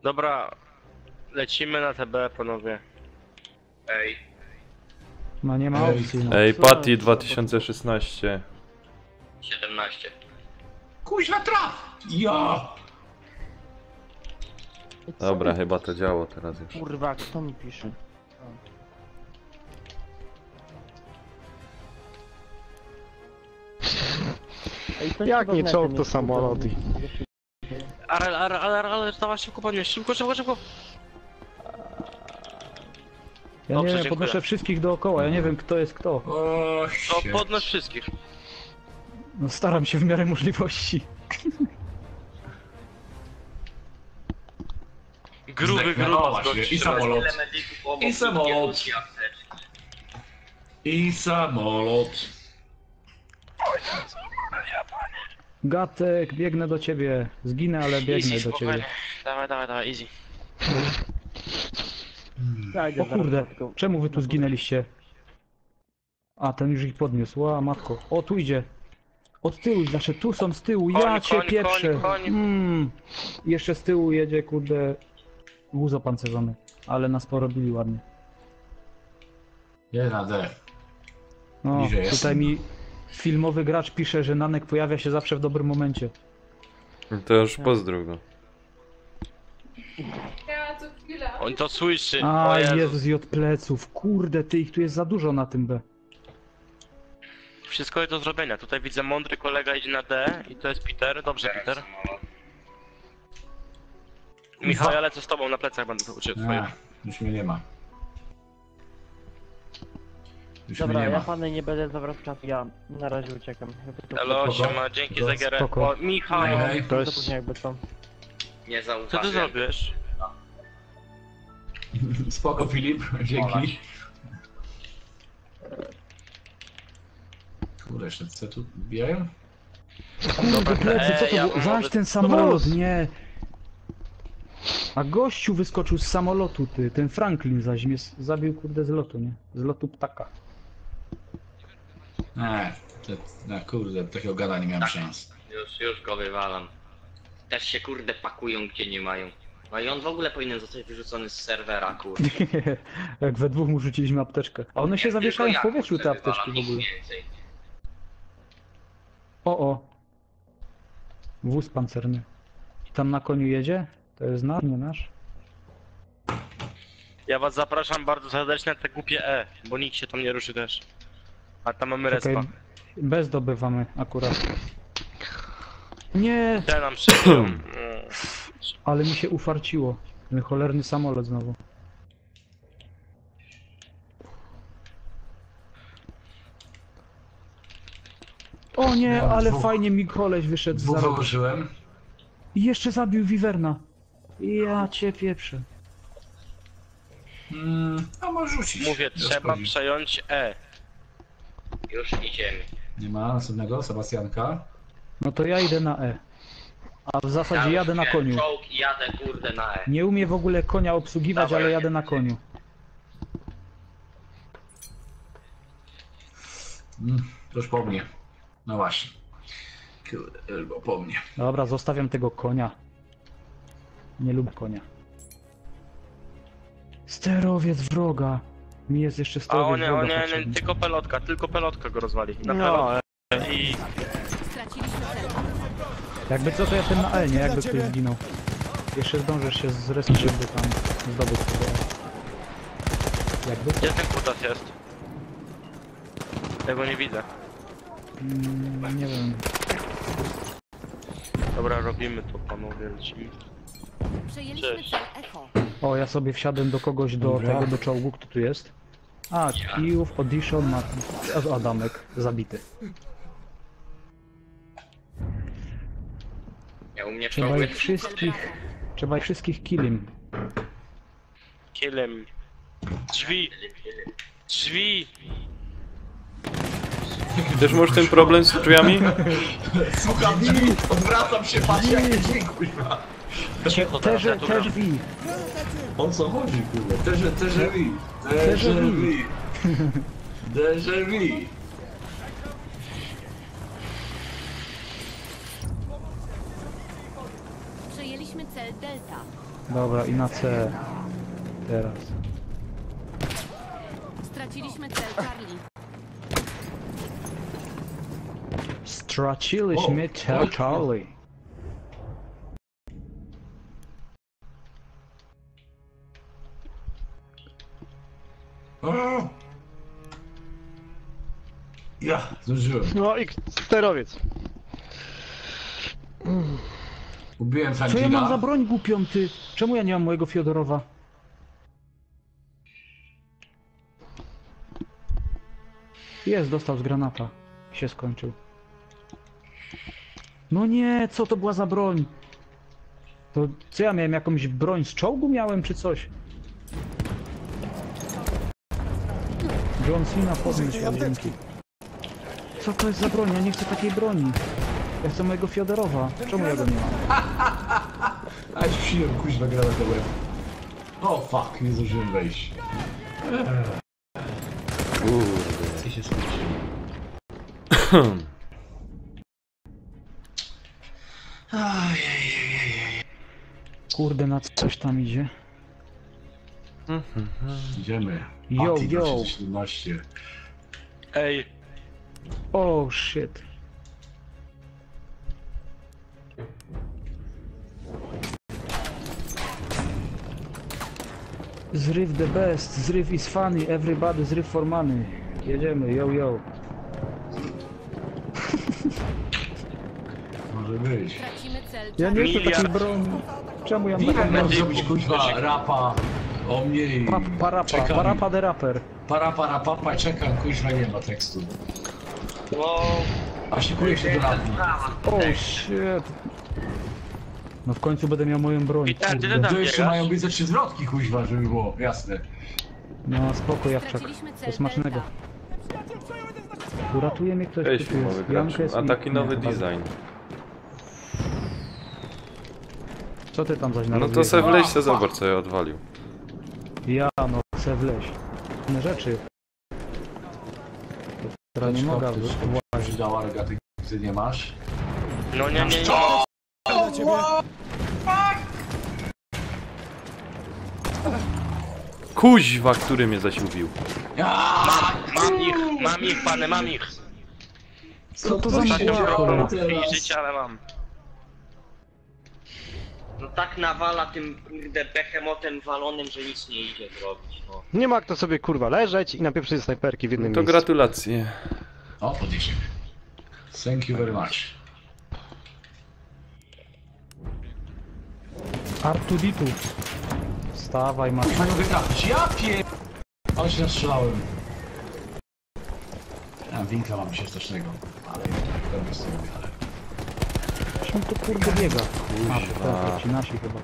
Dobra, lecimy na TB, panowie. Ej. No nie ma opcji. No. Ej, Patty 2016. 17. Kuźwa traf! Ja! Dobra, chyba to działo teraz już. Kurwa, kto mi pisze? Ej, to Jak chyba nie w czołg, necie to nie samolot. Ale, dawaj szybko podnieś, szybko. Ja Dobrze, nie wiem, dziękuję. podnoszę wszystkich dookoła, ja nie wiem kto jest kto. O, To shit. podnoś wszystkich. No staram się w miarę możliwości. Gruby, Zdeklarować gruby, się. I samolot. Tyle medyków obok, I samolot. drugie apteczki. I samolot. Gatek, biegnę do ciebie. Zginę, ale biegnę Easy, do ciebie. spokojnie. Dawaj, easy. Ja O kurde, czemu wy tu zginęliście? A, ten już ich podniósł, ła matko. O, tu idzie. Od tyłu, znaczy tu są z tyłu, ja Koń, cię koń, pierwszy. koń. Jeszcze z tyłu jedzie, kurde, wóz opancerzony. Ale nas porobili ładnie. Jeden na D. No, Bliżej tutaj jestem. mi filmowy gracz pisze, że Nanek pojawia się zawsze w dobrym momencie. To już pozdrów go. Ja co chwilę. On to słyszy. A, O Jezu. Jezus, i od pleców. Kurde, ty, ich tu jest za dużo na tym B. Wszystko jest do zrobienia. Tutaj widzę mądry kolega idzie na D i to jest Peter. Dobrze, Peter. Samolot. Michał, ja lecę z tobą na plecach, będę uciec twoje. A, już mnie nie ma. Już Dobra, mnie nie ja ma. pany nie będę zawracał czasu, ja na razie uciekam. Elo, Spoko. siema, dzięki To za gierę. spoko. O, Michał, Hej. To To jest... później jakby co. Nie co zauważyłem. ty zrobisz? Spoko Filip, dzięki. Kurde, jeszcze C tu bijają? Kurde, plecy, co to ja było? mam Zaś wobec- ten samolot, nie. A gościu wyskoczył z samolotu, ty. Ten Franklin zaś mnie zabił, kurde, z lotu, nie? Z lotu ptaka. No kurde, takiego gada nie miałem szans. Już go wywalam. Też się kurde pakują gdzie nie mają. No i on w ogóle powinien zostać wyrzucony z serwera, kurde. Jak we dwóch mu rzuciliśmy apteczkę. A one się Tylko zawieszają w ja, powietrzu, te kurczę, apteczki w wywalam, ogóle. nic więcej. O. Wóz pancerny. Tam na koniu jedzie? To jest nasz, nie nasz? Ja was zapraszam bardzo serdecznie na te głupie E, bo nikt się tam nie ruszy też. A tam mamy respa. Czekaj, B zdobywamy akurat. Nie, Te nam szykują. ale mi się ufarciło. Ten cholerny samolot znowu. O nie, Ja ale dwóch- fajnie mi koleś wyszedł z Dwóch zarobu. wyłożyłem. I jeszcze zabił Wiwerna. Ja cię pieprzę. A może rzucić. Mówię, Nie trzeba szkodzi. przejąć E. Już idziemy. Nie ma następnego, Sebastianka. No to ja idę na E. A w zasadzie już jadę na wziąłem koniu. Czołg i jadę kurde na E. Nie umiem w ogóle konia obsługiwać, Dawaj, ale ja jadę na koniu. To już po mnie. No właśnie. Kurde, tylko po mnie. Dobra, zostawiam tego konia. Nie lubię konia. Sterowiec wroga. Mi jest jeszcze A o sterowiec nie, o wroga nie, potrzebny. tylko pelotka go rozwali. Na No, pelotkę i... Straciliśmy cel. Jakby co, to ja ten na L, nie? Jakby ktoś zginął. Jeszcze zdążysz się zrespić, żeby tam zdobyć sobie. Jakby? Gdzie ten kutas jest? Ja go nie widzę. Nie wiem. Dobra, robimy to, panowie, lecimy. Przejęliśmy Cześć. cel Echo. O, ja sobie wsiadłem do kogoś, do Dobra. tego, do czołgu, kto tu jest. A, Kijów, Audition, Adamek, zabity. Ja u mnie Trzeba czołg ich wszystkich, trzeba ich wszystkich killim. Killem. Drzwi! Drzwi! Też masz ten problem z drzwiami? Słucham drzwi, odwracam się, patrzę jak dźwięk, kurwa. Cicho teraz, ja tu gram. Też wi. O co chodzi, kurde? Déjà vu. Déjà vu. Déjà vu. Przejęliśmy cel Delta. Dobra, i na C. Teraz. Straciliśmy cel Charlie. Straciliśmy cel Charlie. O! Ja, zdążyłem. No i sterowiec. Ubiłem Co ja mam za Franklina. broń głupią, ty? Czemu ja nie mam mojego Fiodorowa? Jest, dostał z granata. Się skończył. No nie, co to była za broń? To co ja miałem, jakąś broń z czołgu miałem, czy coś? John Cena podniósł dzięki. Co to jest za broń? Ja nie chcę takiej broni. Ja chcę mojego Fiodorowa. Czemu ja go nie mam? A już przyjąłem kuźwa granat do łeb. O fuck, nie zdążyłem wejść. Kurde. I się skończyło. Kurde, na coś tam idzie. Idziemy. Yo, Mati yo. 2017. Ej, Oh shit. Zryw the best, zryw is funny, everybody zryw for money. Jedziemy, yo yo. Może być. Tracimy cel Ja nie Charlie. chcę takiej broni. Czemu ja mam Ile taką mam broni? zrobić kuźwa rapa o mnie i... Parapa, Czekam. parapa the rapper. Para, czekam, kuźwa nie ma tekstu. Wow. A szykuję się do rapu. Oh shit. No w końcu będę miał moją broń. Witam, gdzie kurde. ty To jeszcze biegasz? mają być ze 3 zwrotki kuźwa, żeby było jasne. No spoko Jawczak. Straciliśmy cel Do smacznego. Delta. Uratuje mnie ktoś, Cześć, kto tu filmowy jest. gracz. Jankę jest A i- taki nie, nowy chyba- design. Co ty tam zaś No to narobiłeś? se wleź se zobacz co ja odwalił. Ja no chcę wleźć. Inne rzeczy. Teraz nie mogę włazić. Dał, ale gaty ty nie masz. No nie. Kuźwa, który mnie zasiłbił. Mam ich, pany, mam ich. Co to za Ostatnio mgła, miałem cholera? krwi i życia, ale mam. No tak nawala tym kurde behemotem walonym, że nic nie idzie zrobić, no. Nie ma kto sobie kurwa leżeć i napieprzyć snajperki w jednym To miejscu. gratulacje. O, podniesie. Thank you very much. Artuditu. Wstawaj, masz. Nie mogę trafić, ja pier... Ale się nastrzelałem. Ja winkla mam się stocznego, ale dobrze sobie, ale... Czym to kurde biega? A, Kuźwa. to ci nasi chyba.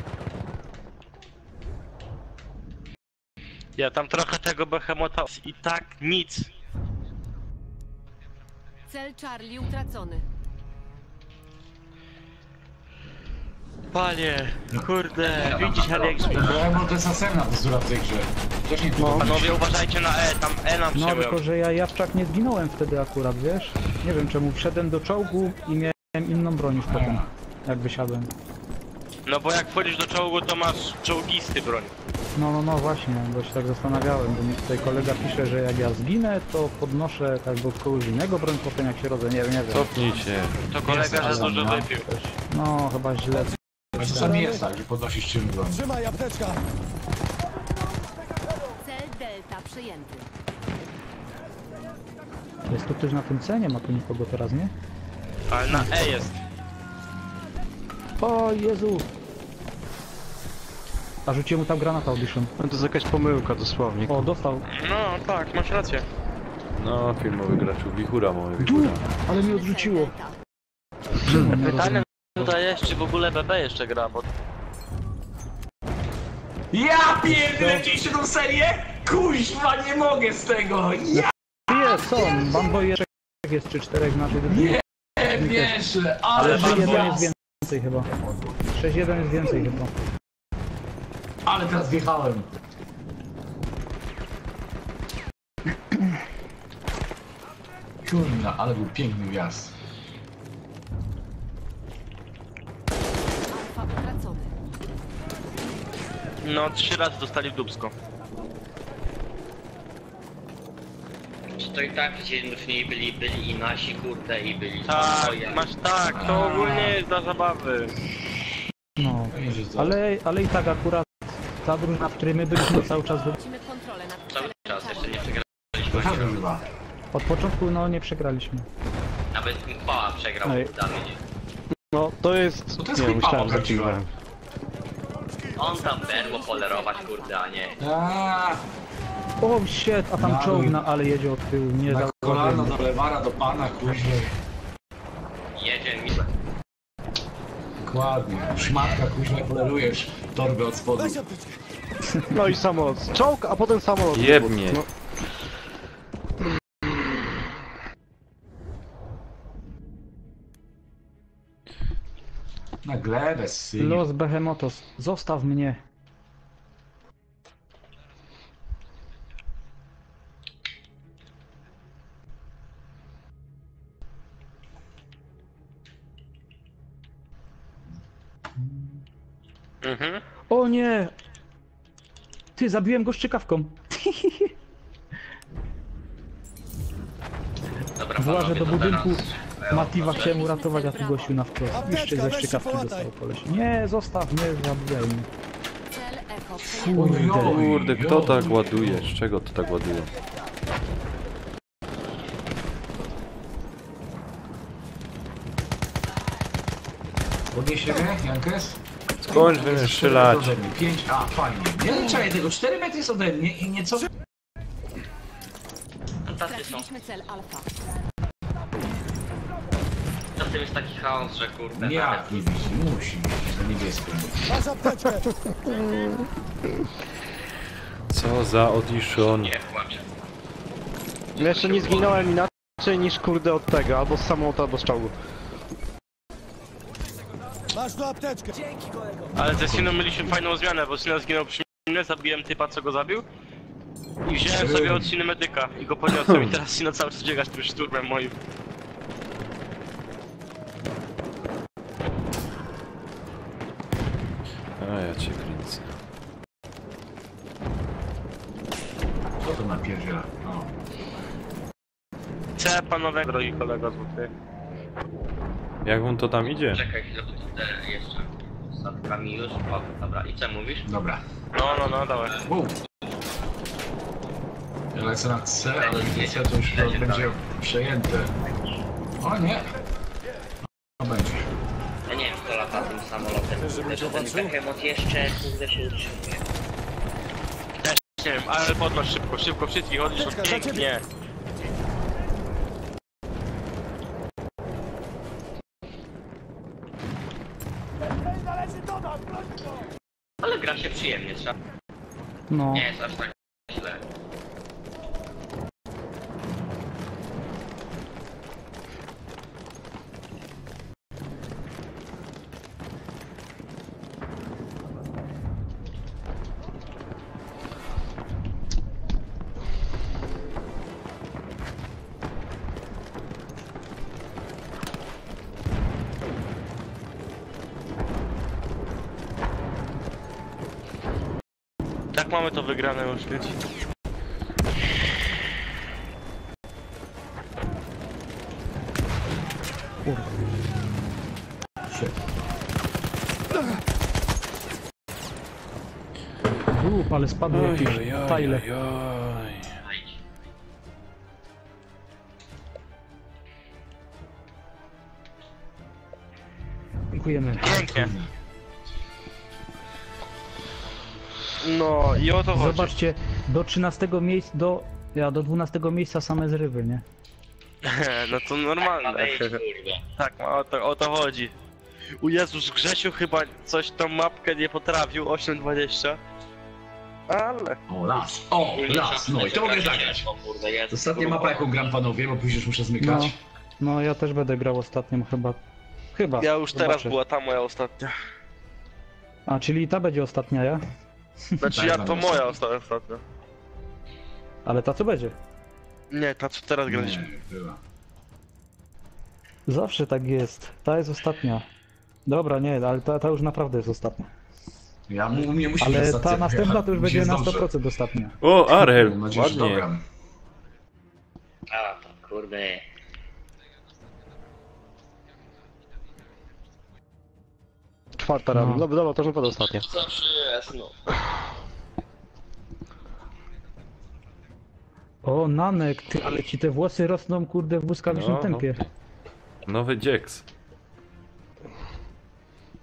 Ja tam trochę tego behemota i tak nic. Cel Charlie utracony. Panie, kurde, widzisz jak Bo to jest następna bzdura w tej grze. Wcześniej tylko Panowie uważajcie na E, tam E nam No przejmują. tylko, że ja Jawczak nie zginąłem wtedy akurat, wiesz? Nie wiem czemu wszedłem do czołgu i miałem inną broń już potem. Jak wysiadłem. No bo jak wchodzisz do czołgu, to masz czołgisty broń. No właśnie, bo się tak zastanawiałem, bo mi tutaj kolega pisze, że jak ja zginę, to podnoszę albo kogoś innego broń potem jak się rodzę, nie wiem. Cofnij się. To kolega, że dużo wypił. No chyba źle. A czasami jest tak, że podnosisz czym broń. Cel Delta przyjęty. Jest tu ktoś na tym C? Nie ma tu nikogo teraz, nie? Ale na E jest. O Jezu! A rzuciłem mu tam granata audition. No to jest jakaś pomyłka dosłownie. O, dostał. No tak, masz rację. No, filmowy graczu. Wichura mamy, Du! wichura. Ale mnie odrzuciło. Delta. Czemu nie Pytanie rozumiem? tutaj jest, czy w ogóle BB jeszcze gra, bo... Ja pierdolę, lecieliście tą serię? Kuźwa, nie mogę z tego! Ja Jest, są! Bamboy jest czy 4 w naszej drużynie. nie wierzę, ale Ale 6-1 mam jest więcej chyba. 6-1 jest więcej chyba. Ale teraz wjechałem. Kurna, ale był piękny wjazd. Alfa utracony. No 3 razy dostali w dubsko. Czy to i tak jednocześnie byli i nasi, kurde, i byli Tak, swoje. masz tak, to ogólnie jest dla zabawy. No, Pewnie, że to- ale i tak akurat ta drużyna, w której my byliśmy cały czas Tracimy kontrolę nad Cały celem. czas, jeszcze nie To przegraliśmy. tak używa. od początku no nie przegraliśmy. Nawet Pała przegrał Ej. damage. No, to jest... No to jest Nie, chyba myślałem, że prawdziwe. kiwałem. On tam berło polerować, kurde, a nie. Aaa, O shit, a tam Na czołg dół. na ale jedzie od tyłu, nie na kolano zauważyłem. do lewara, do pana, kuźwa. Jedzie mi. Dokładnie. Szmatka, kuźwa, polerujesz torbę od spodu. No i samolot. Czołg, a potem samolot. Jebnie. No, Na glebę, syn. Los Behemotos, zostaw mnie. Mhm. O nie! Ty, zabiłem go szczykawką. Dobra, Włażę panowie, do to budynku. teraz- Matiwa chciałem uratować, a tu gościu na wprost. Jeszcze ze szczykawki dostał koleś. Nie, zostaw mnie, zabijaj mnie. Cel Echo przejęty. Kurde. Kurde, kto tak ładuje? Z czego to tak ładuje? Podniesiemy, Jankes? Skończ wy strzelać. 5, a fajnie. Nie czekaj tego, 4 metry jest ode mnie i nieco... Tacy są. Straciliśmy cel Alfa. Czasem jest taki chaos, że kurde. Jak nie widzi, musi widzieć na niebieską. Co za audition. Nie płaczę. ja jeszcze nie zginąłem inaczej niż kurde od tego, albo z samolotu, albo z czołgu. Ale ze Siną mieliśmy fajną zmianę, bo Sina zginął przy mnie, zabiłem typa, co go zabił. I wziąłem sobie od Siny medyka i go podniosłem i teraz Sina cały czas biegasz tym szturmem moim. A ja cię kręcę. Co to napierdziela? No. C, panowie, drogi kolego złoty. Jak wam to tam idzie? Czekaj chwilę, bo tutaj jeszcze statkami już. O, dobra, i co mówisz? Dobra. No, dawaj. Ja lecę na C, ale widzę, to już będzie przejęte. O nie! No będzie. Ja nie wiem, kto lata tym samolotem. Kurde, że ten Behemoth jeszcze kurde się utrzymuje. Nie wiem, ale podnoś szybko, szybko, wszystkich chodzisz od pięknie. Ale gra się przyjemnie, trzeba. No, Nie jest aż tak źle. Tak mamy to wygrane już, więc... ale spadł jakiś tajle. Dziękujemy. Pięknie. No i o to chodzi. Zobaczcie, do 13 miejsca, do 12 miejsca same zrywy, nie? No to normalne. Wyjść, kurde. Tak, o to chodzi. U Jezus, Grzesiu chyba coś tą mapkę nie potrafił, 8.20. Ale... O, las! O, las! No i to mogę zagrać. O kurde, jest. Ostatnia mapa, jaką gram, panowie, bo później już muszę zmykać. No ja też będę grał ostatnią chyba. Chyba. Ja już teraz Zobaczę. była ta moja ostatnia. A, czyli ta będzie ostatnia, ja? Znaczy Tak, ja no, to ostatnia. moja ostatnia. Ale ta co będzie? Nie, ta co teraz graliśmy. Nie, była. Zawsze tak jest. Ta jest ostatnia. Dobra, nie, ale ta już naprawdę jest ostatnia. U mnie musi być Ale ostatnia. ta następna to już będzie Jest na dobrze. 100% ostatnia. O, Arel, Mam nadzieję, że ładnie. dogram. A, to kurde. Czwarta rana. No. Dobra, to już naprawdę ostatnia. Zawsze jest, no. O, Nanek, ty, ale ci te włosy rosną, kurde, w błyskawicznym No, tempie. Nowy dzieks.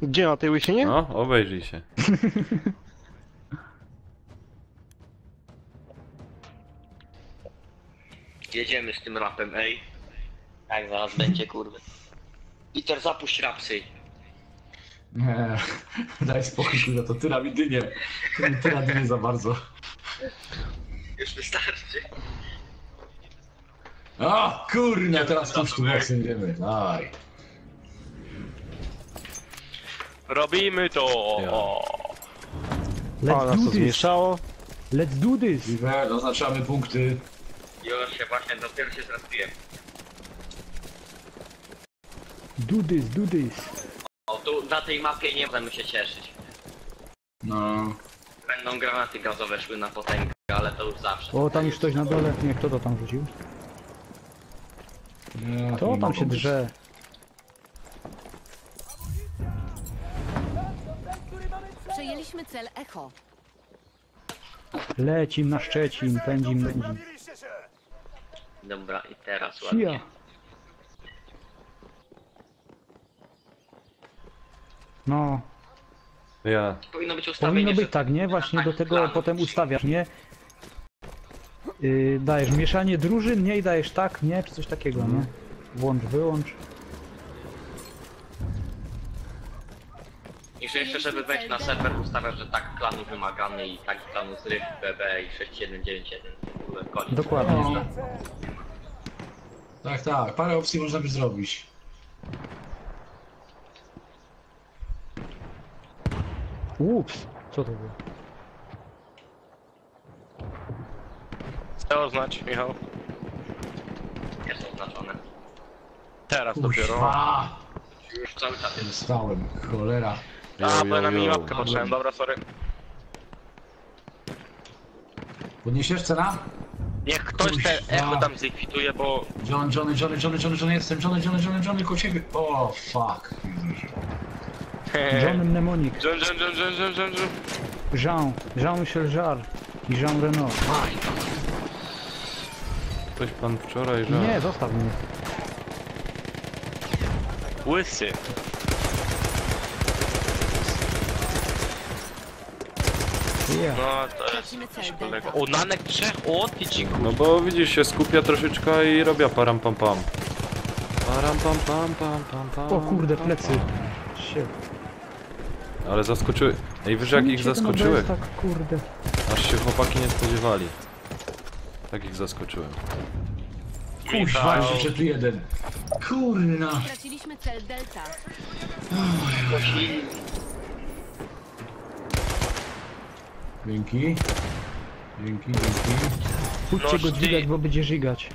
Gdzie na tej łysinie? No, obejrzyj się. Jedziemy z tym rapem, ej. Tak, zaraz będzie, kurde. Peter, zapuść rapsy. Nie, daj spokój, kurwa, to tyra mi dynie. Tyra dynie za bardzo. Już wystarczy. O, kurna, teraz puść tu boksy, wiemy. Daj. Robimy to! Ja. A, Let's nas do to this! zmieszało. Let's do this! Liwe, oznaczamy punkty. Już się właśnie dopiero się zrespiłem. Do this, do this! O, tu na tej mapie nie możemy się cieszyć. No. Będą granaty gazowe szły na potęgę, ale to już zawsze. O, tam już ktoś na dole. Nie, kto to tam rzucił? Nie, Kto nie tam mogą się być. drze? Przejęliśmy cel Echo. Lecim na Szczecin, pędzim, pędzim. Dobra, i teraz Sia! ładnie. No, Ja. Powinno być ustawienie, powinno że być tak, nie? Właśnie do tego planów. potem ustawiasz, nie? Dajesz mieszanie drużyn, nie? I dajesz tak, nie? Czy coś takiego, nie? Włącz, wyłącz. I że jeszcze, żeby wejść na serwer, ustawiasz, że tak klanu wymagany i tak klanu zryw BB i 6791. W ogóle koniec. Dokładnie. No. Tak, tak, parę opcji można by zrobić. Ups, co to było? Co oznacz, Michał? Jest oznaczone. Teraz dopiero. Kuźwa! Już cały czas jest. Dostałem, cholera. A, bo ja na yo. minimapkę patrzyłem, dobra, sorry. Podniesiesz cena? Niech ktoś te Kuźwa. echo tam zlikwiduje, bo... Johnny, jestem. Johnny, koło ciebie. O, fuck. John Mnemonik, John. Jean-Michel Jarre i Jean Reno. Ktoś pan wczoraj, że... Nie, zostaw mnie. Łysy. Yeah. No, to jest Tracimy cel jakiś kolega. Delta. O, Nanek 3? O, ty ci No bo widzisz, się skupia troszeczkę i robię param pam pam. Param pam pam pam pam pam. O kurde, plecy. Shit. Ale zaskoczyły. Ej, wiesz jak ich Czemu cię ten zaskoczyły? OBS tak, kurde. Aż się chłopaki nie spodziewali. Tak ich zaskoczyłem. Kuźwa, jeszcze tu jeden. Kurna. Straciliśmy cel Delta. Dzięki. Dzięki. Pójdźcie go Noż ty. dźwigać, bo będzie żigać.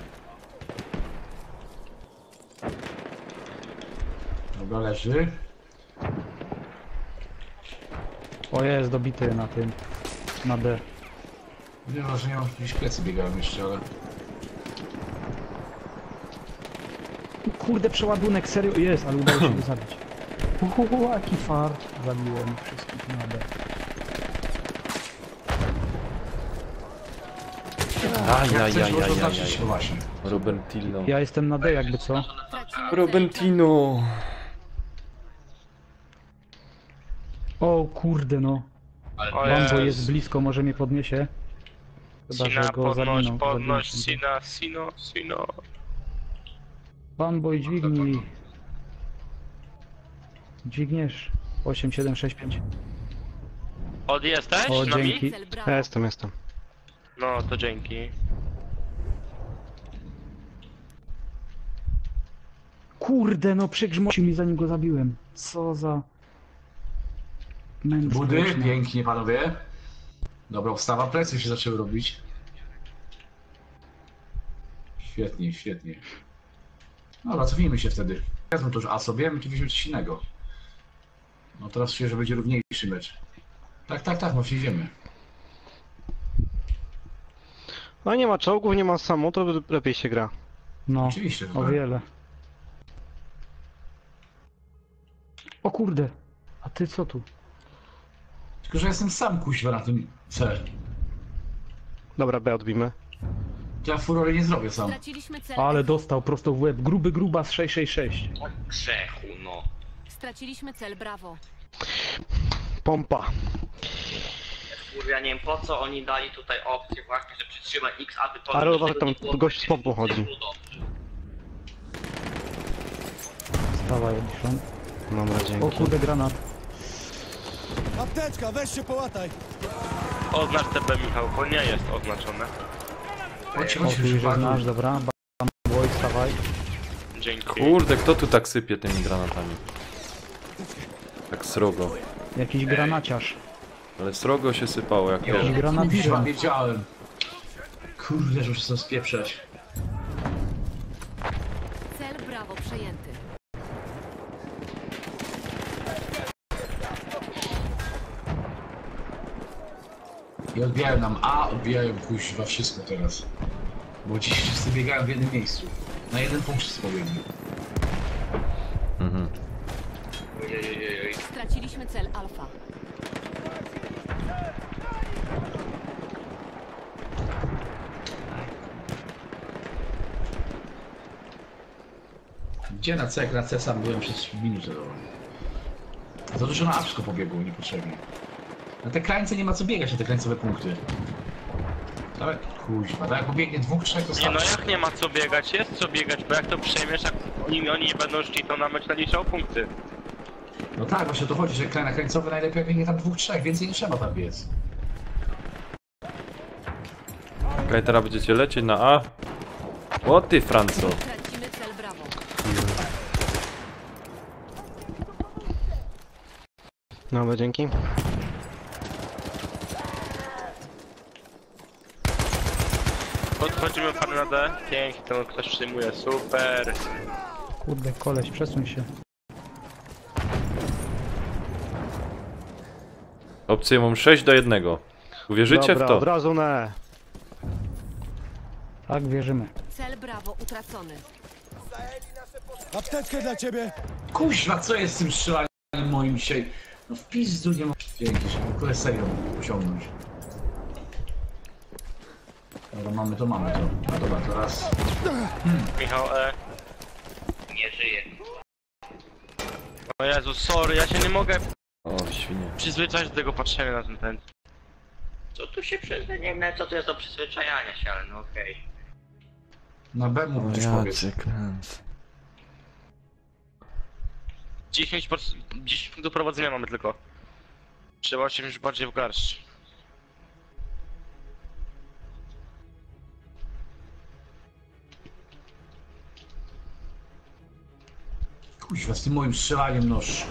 Dobra, leży. O, jest dobity na tym. Na D. Nie, że nie mam gdzieś plecy biegają jeszcze, ale... Kurde, przeładunek, serio? Jest, ale udało się go zabić. Jaki fart. Zabiłem wszystkich na D. Jak chcesz, można zaznaczyć, no właśnie. Robentino. Ja jestem na D jakby co. Tracimy Robentino. O kurde no. O Bambo Jezu. jest blisko, może mnie podniesie. Chyba, Sina, że go zawinął. podnoś, zawinął. Sino. Bambo i dźwignij. Dźwigniesz. 8, 7, 6, 5. Od jesteś? O, Na mi? dzięki. cel Bravo. Jestem. No, to dzięki. Kurde no, przygrzmocił mi zanim go zabiłem. Co za... Mędrz Budy, społeczny. pięknie panowie. Dobra, wstawa, plecy się zaczęły robić. Świetnie. Dobra, cofnijmy się wtedy. Wezmę to już A sobie, my tu weźmiemy coś innego. No teraz się, że będzie równiejszy mecz. Tak, właśnie idziemy. No nie ma czołgów, nie ma samu, to lepiej się gra. No, Oczywiście, o wiele. O kurde. A ty co tu? Tylko, że jestem sam kuźwa na tym C. Dobra, B odbijmy. Ja furory nie zrobię sam. Straciliśmy cel Ale Echo. dostał prosto w łeb. Gruba z 666. Grzechu, no. Straciliśmy cel Bravo. Pompa. Kurwa, ja nie wiem po co oni dali tutaj opcję właśnie, że przytrzyma X, aby to... Ale uważaj, tam gość z pompą chodzi. Stawaj, Edition. Dobra, dzięki. O kurde, granat. Apteczka, weź się połataj. Oznacz TB, Michał, bo nie jest oznaczone. Chodźcie, O, tu już znasz, dobra. Boj, stawaj. Dzięki. Kurde, kto tu tak sypie tymi granatami? Tak srogo. Jakiś granaciarz. Ale srogo się sypało, jak Jakiś wiesz. granatierza. Wiedziałem. Kurde, że muszę to spieprzać. Cel Bravo przejęty. I odbijają nam A, odbijają kuźwa wszystko teraz. Bo dziś wszyscy biegają w jednym miejscu. Na jeden punkt wszystko biegnie. Mhm. Straciliśmy cel Alfa. Gdzie na C? Jak na C sam byłem przez minutę. Za dużo na A wszystko pobiegło niepotrzebnie. Na te krańce nie ma co biegać, na te krańcowe punkty. Ale kuźwa, tak jak pobiegnie 2-3 to Nie no, starczy. jak nie ma co biegać? Jest co biegać, bo jak to przejmiesz, jak oni nie będą szli, to na mecz naliczał punkty. No tak, właśnie o to chodzi, że na krańcowe najlepiej jak biegnie tam 2-3, więcej nie trzeba tam biec. Okej, teraz będziecie lecieć na A. O ty, Franco. Tracimy cel Bravo. Dobra, dzięki. Podchodzimy pan na D. Pięknie, to ktoś przyjmuje, super. Kurde, koleś, przesuń się. Opcję mam 6-1. Uwierzycie Dobra, w to? od razu na. Tak, wierzymy. Cel Bravo utracony. Apteczkę dla ciebie. Kuźwa, co jest z tym strzelaniem moim dzisiaj? No w pizdu nie ma... Dzięki, żeby w ogóle serio osiągnąć. Dobra, mamy to. No dobra, to raz. Michał E. Nie żyje. O Jezu, sorry, ja się nie mogę O, świnie. przyzwyczaić do tego patrzenia na ten pęd. Co tu się nie wiem co to jest do przyzwyczajania się, ale no okej. Na B mów coś powiedz. 10 punktów prowadzenia mamy tylko. Trzeba się już bardziej w garść. Kuźwa, z tym moim strzelaniem noż.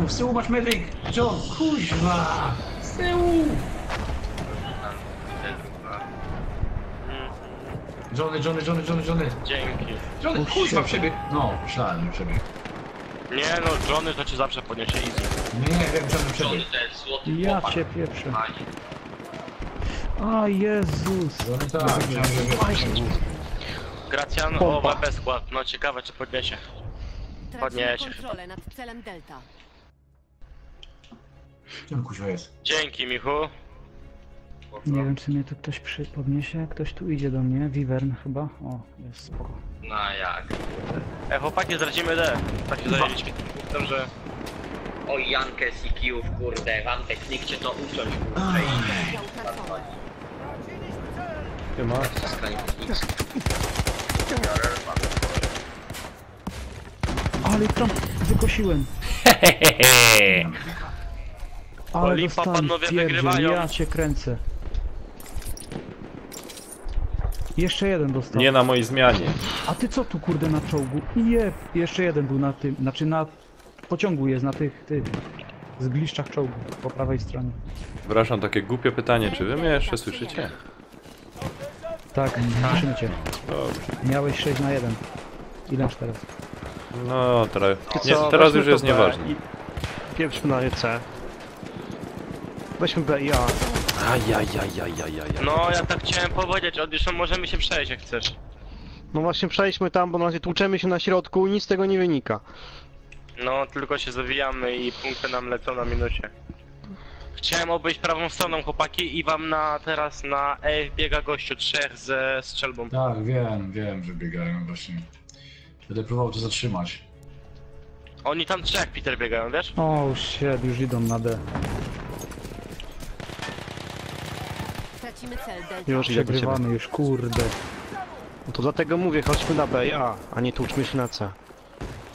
Z tyłu masz medyk! John, kuźwa! Z tyłu! Johnny! Dzięki. Johnny, kuźwa przebieg! No, myślałem, że przebieg. Nie no, Johnny to cię zawsze podniesie easy. Nie, wiem, Johnny Johnny przebieg. to jest złoty Ja chłopak. cię pieprzę. Pani. A Jezus. Johnny tak, myślałem, że wiesz. Gracjan, Pompa. bez skład. No ciekawe czy podniesie. Podniesie. Tracimy kontrolę nad celem Delta. Gdzie on kuźwa jest? Dzięki Michu. Nie wiem, czy mnie tu ktoś podniesie. Ktoś tu idzie do mnie. Wivern chyba. O, jest spoko. No jak? Chłopaki, zdradzimy D. Tak się zajęliśmy. Dobrze. O Jankę z IQ, kurde, Wantek, niech cię to uciąć, kurde. Ja utracony. Nie ma. Ale tam wykosiłem. Ale Olimpa dostałem panowie pierdziel, wygrywają. ja cię kręcę. Jeszcze jeden dostał. Nie na mojej zmianie. A ty co tu kurde na czołgu? Jeb, jeszcze jeden był na tym, znaczy na pociągu jest, na tych zgliszczach czołgu po prawej stronie. Przepraszam, takie głupie pytanie, czy wy mnie jeszcze słyszycie? Tak, słyszymy cię. Dobrze. Miałeś 6 na 1. Ile masz teraz? No, teraz, Co, nie, teraz weźmy już to jest B nieważne. i Pieprzmy na C. Weźmy B i A. Ajajajajajajaj. No, ja tak chciałem powiedzieć, Odliszą, możemy się przejść jak chcesz. No właśnie przejdźmy tam, bo na razie tłuczemy się na środku i nic z tego nie wynika. No, tylko się zawijamy i punkty nam lecą na minusie. Chciałem obejść prawą stroną, chłopaki, i wam teraz na E biega gościu 3 ze strzelbą. Tak, wiem, że biegają właśnie. Będę próbował to zatrzymać. Oni tam 3, Peter, biegają, wiesz? O, shit, już idą na D. Tracimy cel Delta. Już idę do ciebie. Przegrywamy już, kurde. No to dlatego mówię, chodźmy na B i A, a nie tłuczmy się na C.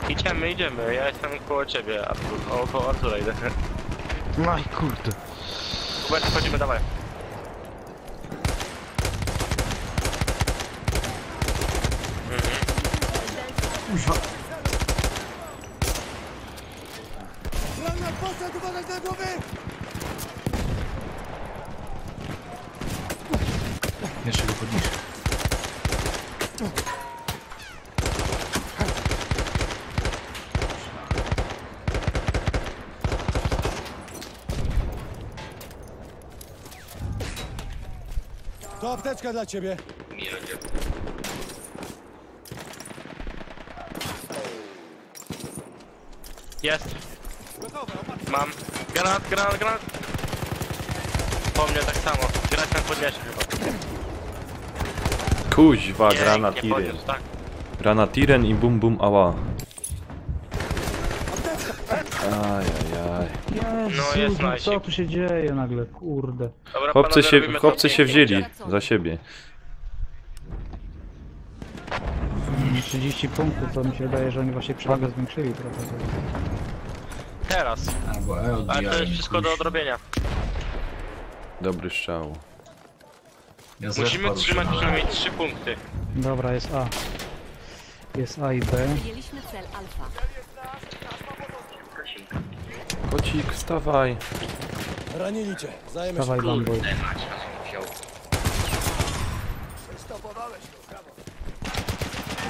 Idziemy, ja jestem koło ciebie, Artur. O, koło Artura idę. Aj kurde. Hubert, chodzimy, dawaj. Kuźwa. Jeszcze go podniesie. To apteczka dla ciebie. Jest. Mam. Granat. Po mnie tak samo. Grać tam podniesie chyba. Kuźwa, Nie granatiren. podniósł, tak. Granatiren i bum bum ała. Ajajaj. No, Jezu, jest no najsik. co tu się dzieje nagle, kurde. Dobra, Chłopcy się wzięli za siebie. 30 punktów, to mi się wydaje, że oni właśnie przewagę zwiększyli trochę. Teraz. Albo E Ale odbijają. to jest wszystko do odrobienia. Dobry strzał. Ja z Musimy respa trzymać ruszam, przynajmniej 3 punkty. Dobra, jest A. Jest A i B. Mieliśmy cel Alfa. Kocik, wstawaj. Ranili cię. Zajmę się. Dawaj, Bamboy.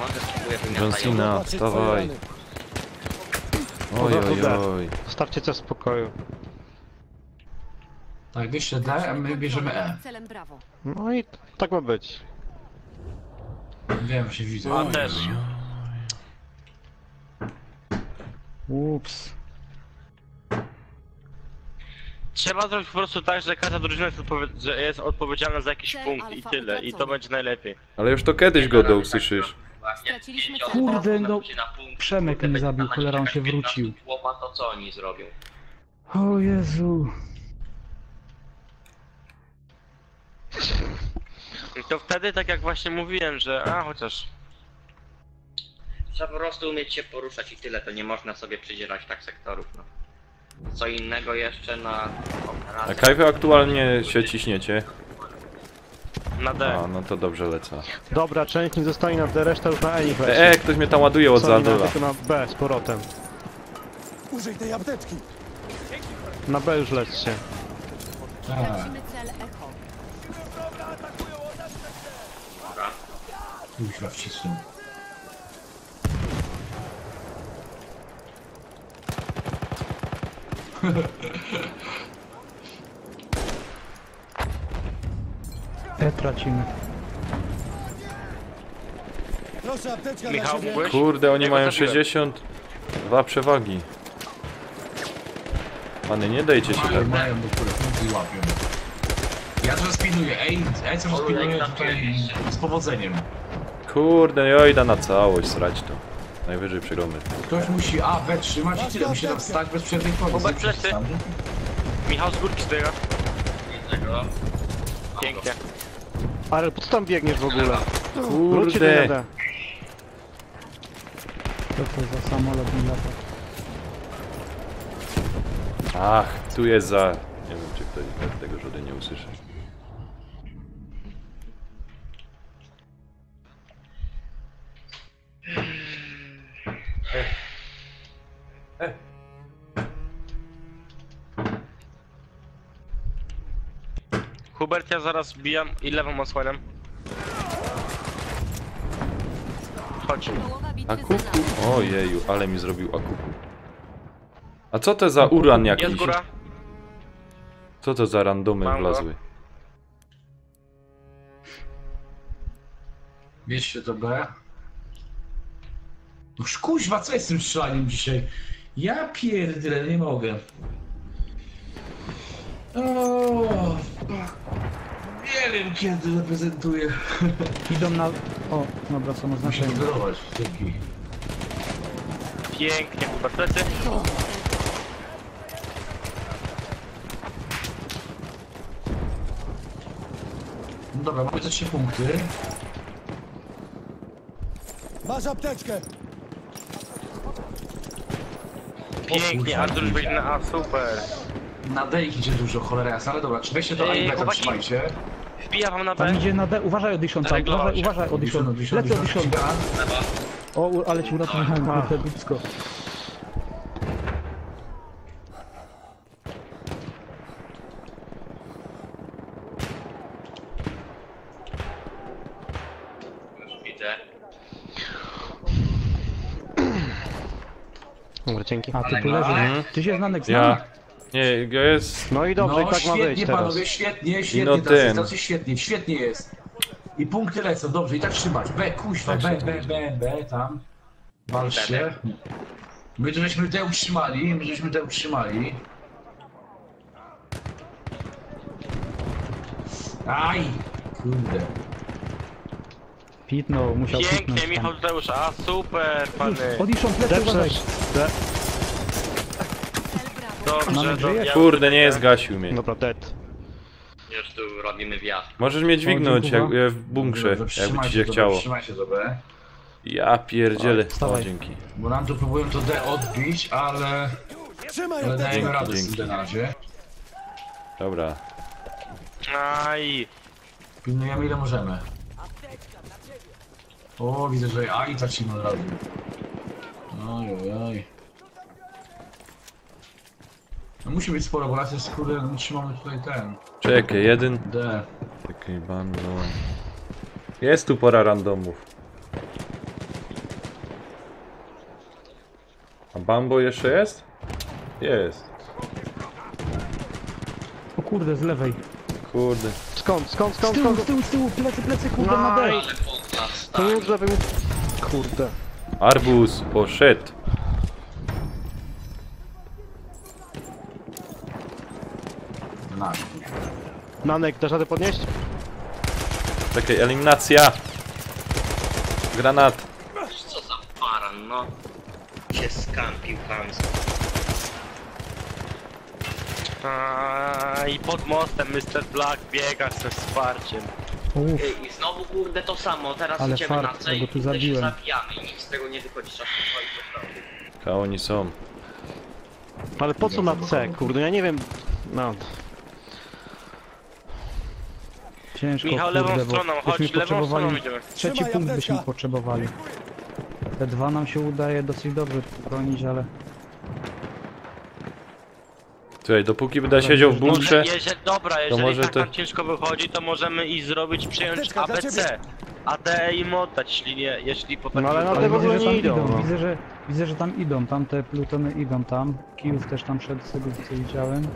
Może spróbuję John wymiatać. Cena, Zobaczyć twoje wstawaj. rany. Oj, oj, oj. Zostawcie C w spokoju. Tak, jeszcze D, a my bierzemy E. Celem Brawo. No i tak ma być. Wiem, się widzę. A też. Ups. Trzeba zrobić po prostu tak, że każda drużyna jest, jest odpowiedzialna za jakiś Cel punkt i alfa tyle. I to utracony. będzie najlepiej. Ale już to kiedyś go usłyszysz. Straciliśmy cel Kurde, Brawo. no. Przemek mnie zabił, cholera, on się wrócił. Chłopa, to co oni zrobią? O Jezu. I to wtedy, tak jak właśnie mówiłem, że chociaż... Trzeba po prostu umieć się poruszać i tyle, to nie można sobie przydzielać tak sektorów, no. Co innego jeszcze na A operację. Kajwy aktualnie się ciśniecie? Na D. A, no to dobrze lecę. Dobra, część nie zostanie na D, reszta już na E niech leci. Ktoś mnie tam ładuje od Co, nie zadola. tylko na B z powrotem. Użyj tej apteczki. Na B już lećcie. Tak. Tracimy cel Echo. Kuźwa, wcisnął. E tracimy. Proszę, apteczka Michał, dla ciebie. mógłbyś? Kurde, oni Ja go mają zabiłem. 62 przewagi. Pany, nie dajcie się tak. Mają do góry, punkty łapią. Ja to spinuję, co spinuję tutaj z powodzeniem. Kurde, ja idę na całość srać to. Najwyżej przegromy. Ktoś musi A, B trzymać i tyle. Musi tam stać bez przerwy i Obaj plecy. Michał z górki zbiega. Tego. Pięknie. Ale po co tam biegniesz w ogóle? Wróćcie do Kurde. D. Co to za samolot mi lata? Ach, tu jest za... Nie wiem, czy ktoś tego żaden nie usłyszy. Hubert, ja zaraz bijam i lewą osłaniam. Chodź. Połowa bitwy za Akuku? nami. Ojeju, ale mi zrobił akuku. A co to za uran Jest jakiś? góra. Co to za randomy Mam go. wlazły? Bierzcie to B. No kuźwa, co jest z tym strzelaniem dzisiaj? Ja pierdolę, nie mogę. O, nie wiem kiedy reprezentuję. Idą na... O, dobra, są Muszę oznaczeni. moderować, dzięki. Pięknie, Kuba, plecy. No dobra, mamy te 3 punkty. Masz apteczkę! Pięknie, Artur już będzie na A, super. Na D ich idzie dużo, cholera jasna, ale dobra, czy weźcie to A i B tam chłopaki. trzymajcie. Wbija wam na B. Tam idzie na D, uważaj Audition tam, Zareglował się. uważaj Audition. Lecę Audition. O, ale ci uratowałem, kurde, blisko. Już widzę. Dobra, dzięki. A, ty tu leżysz. Ty się znanek Ja... znasz? Nie, jest... No i dobrze, No i tak ma wyjść świetnie teraz. panowie, świetnie, no świetnie, ten. tacy świetnie, świetnie jest. I punkty lecą, dobrze, i tak trzymać. B, kuźwa, B, tam. Walczcie. My tu żeśmy te utrzymali, Aj! Kurde. Pitnął, musiał Pięknie, pitnąć Michał tam. Tadeusz, a super, pany. Audition, plecy, uważaj. D. Dobrze, Mamy dobrze. żyje? Kurde, nie zgasił mnie. Dobra, dead. Już tu robimy wjazd. Możesz mnie dźwignąć dziękuję. jak w bunkrze, Dobrze, jakby ci przytrzymajcie się to, chciało. Trzymajcie to B. Ja pierdzielę. O, Wstawaj. dzięki. Bo nam tu próbują to D odbić, ale Trzymaj dajemy apteczkę! radę z dzięki. tym D na razie. Dobra. Aj, Pilnujemy ile możemy. O, widzę, że A i tracimy od razu. Oj. No musi być sporo, bo nas jest kurde, my trzymamy tutaj ten. Czekaj, jeden. D. Czekaj, bando. Jest tu pora randomów. A Bambo jeszcze jest? Jest. O kurde, z lewej. Kurde. Skąd? Z tyłu, plecy, kurde, na D. Ale punkt nas, To tak. już lewy... Kurde. Arbuz poszedł. Nasz. Nanek, dasz radę podnieść? Czekaj, eliminacja. Granat. Co za paran, no. Się skampił chamsko. I pod mostem Mr. Black biega ze wsparciem. Uff, I znowu kurde to samo, teraz Ale idziemy na fart, C i bo tu kurde się zabiłem. zabijamy i nic z tego nie wychodzi, trzeba się swoich poprawić. A oni są. Ale po co na C, kurde, ja nie wiem... No, ciężko, Michał, kurde, lewą bo stroną, byśmy chodź, lewą stroną potrzebowali... idziemy. Trzeci Trzymaj punkt byśmy apteczka. potrzebowali. Te dwa nam się udaje dosyć dobrze bronić, ale... Słuchaj, dopóki będę siedział w bunkrze, Jeżeli może tak to- nam ciężko wychodzi, to możemy iść zrobić, przyjąć Apteczka dla ABC. ciebie. A D im oddać, jeśli potem... No ale na Ale te w ogóle widzę, że nie tam idą, no. Widzę, że tam idą, tam te plutony idą tam. Kijów też tam szedł, z tego co widziałem.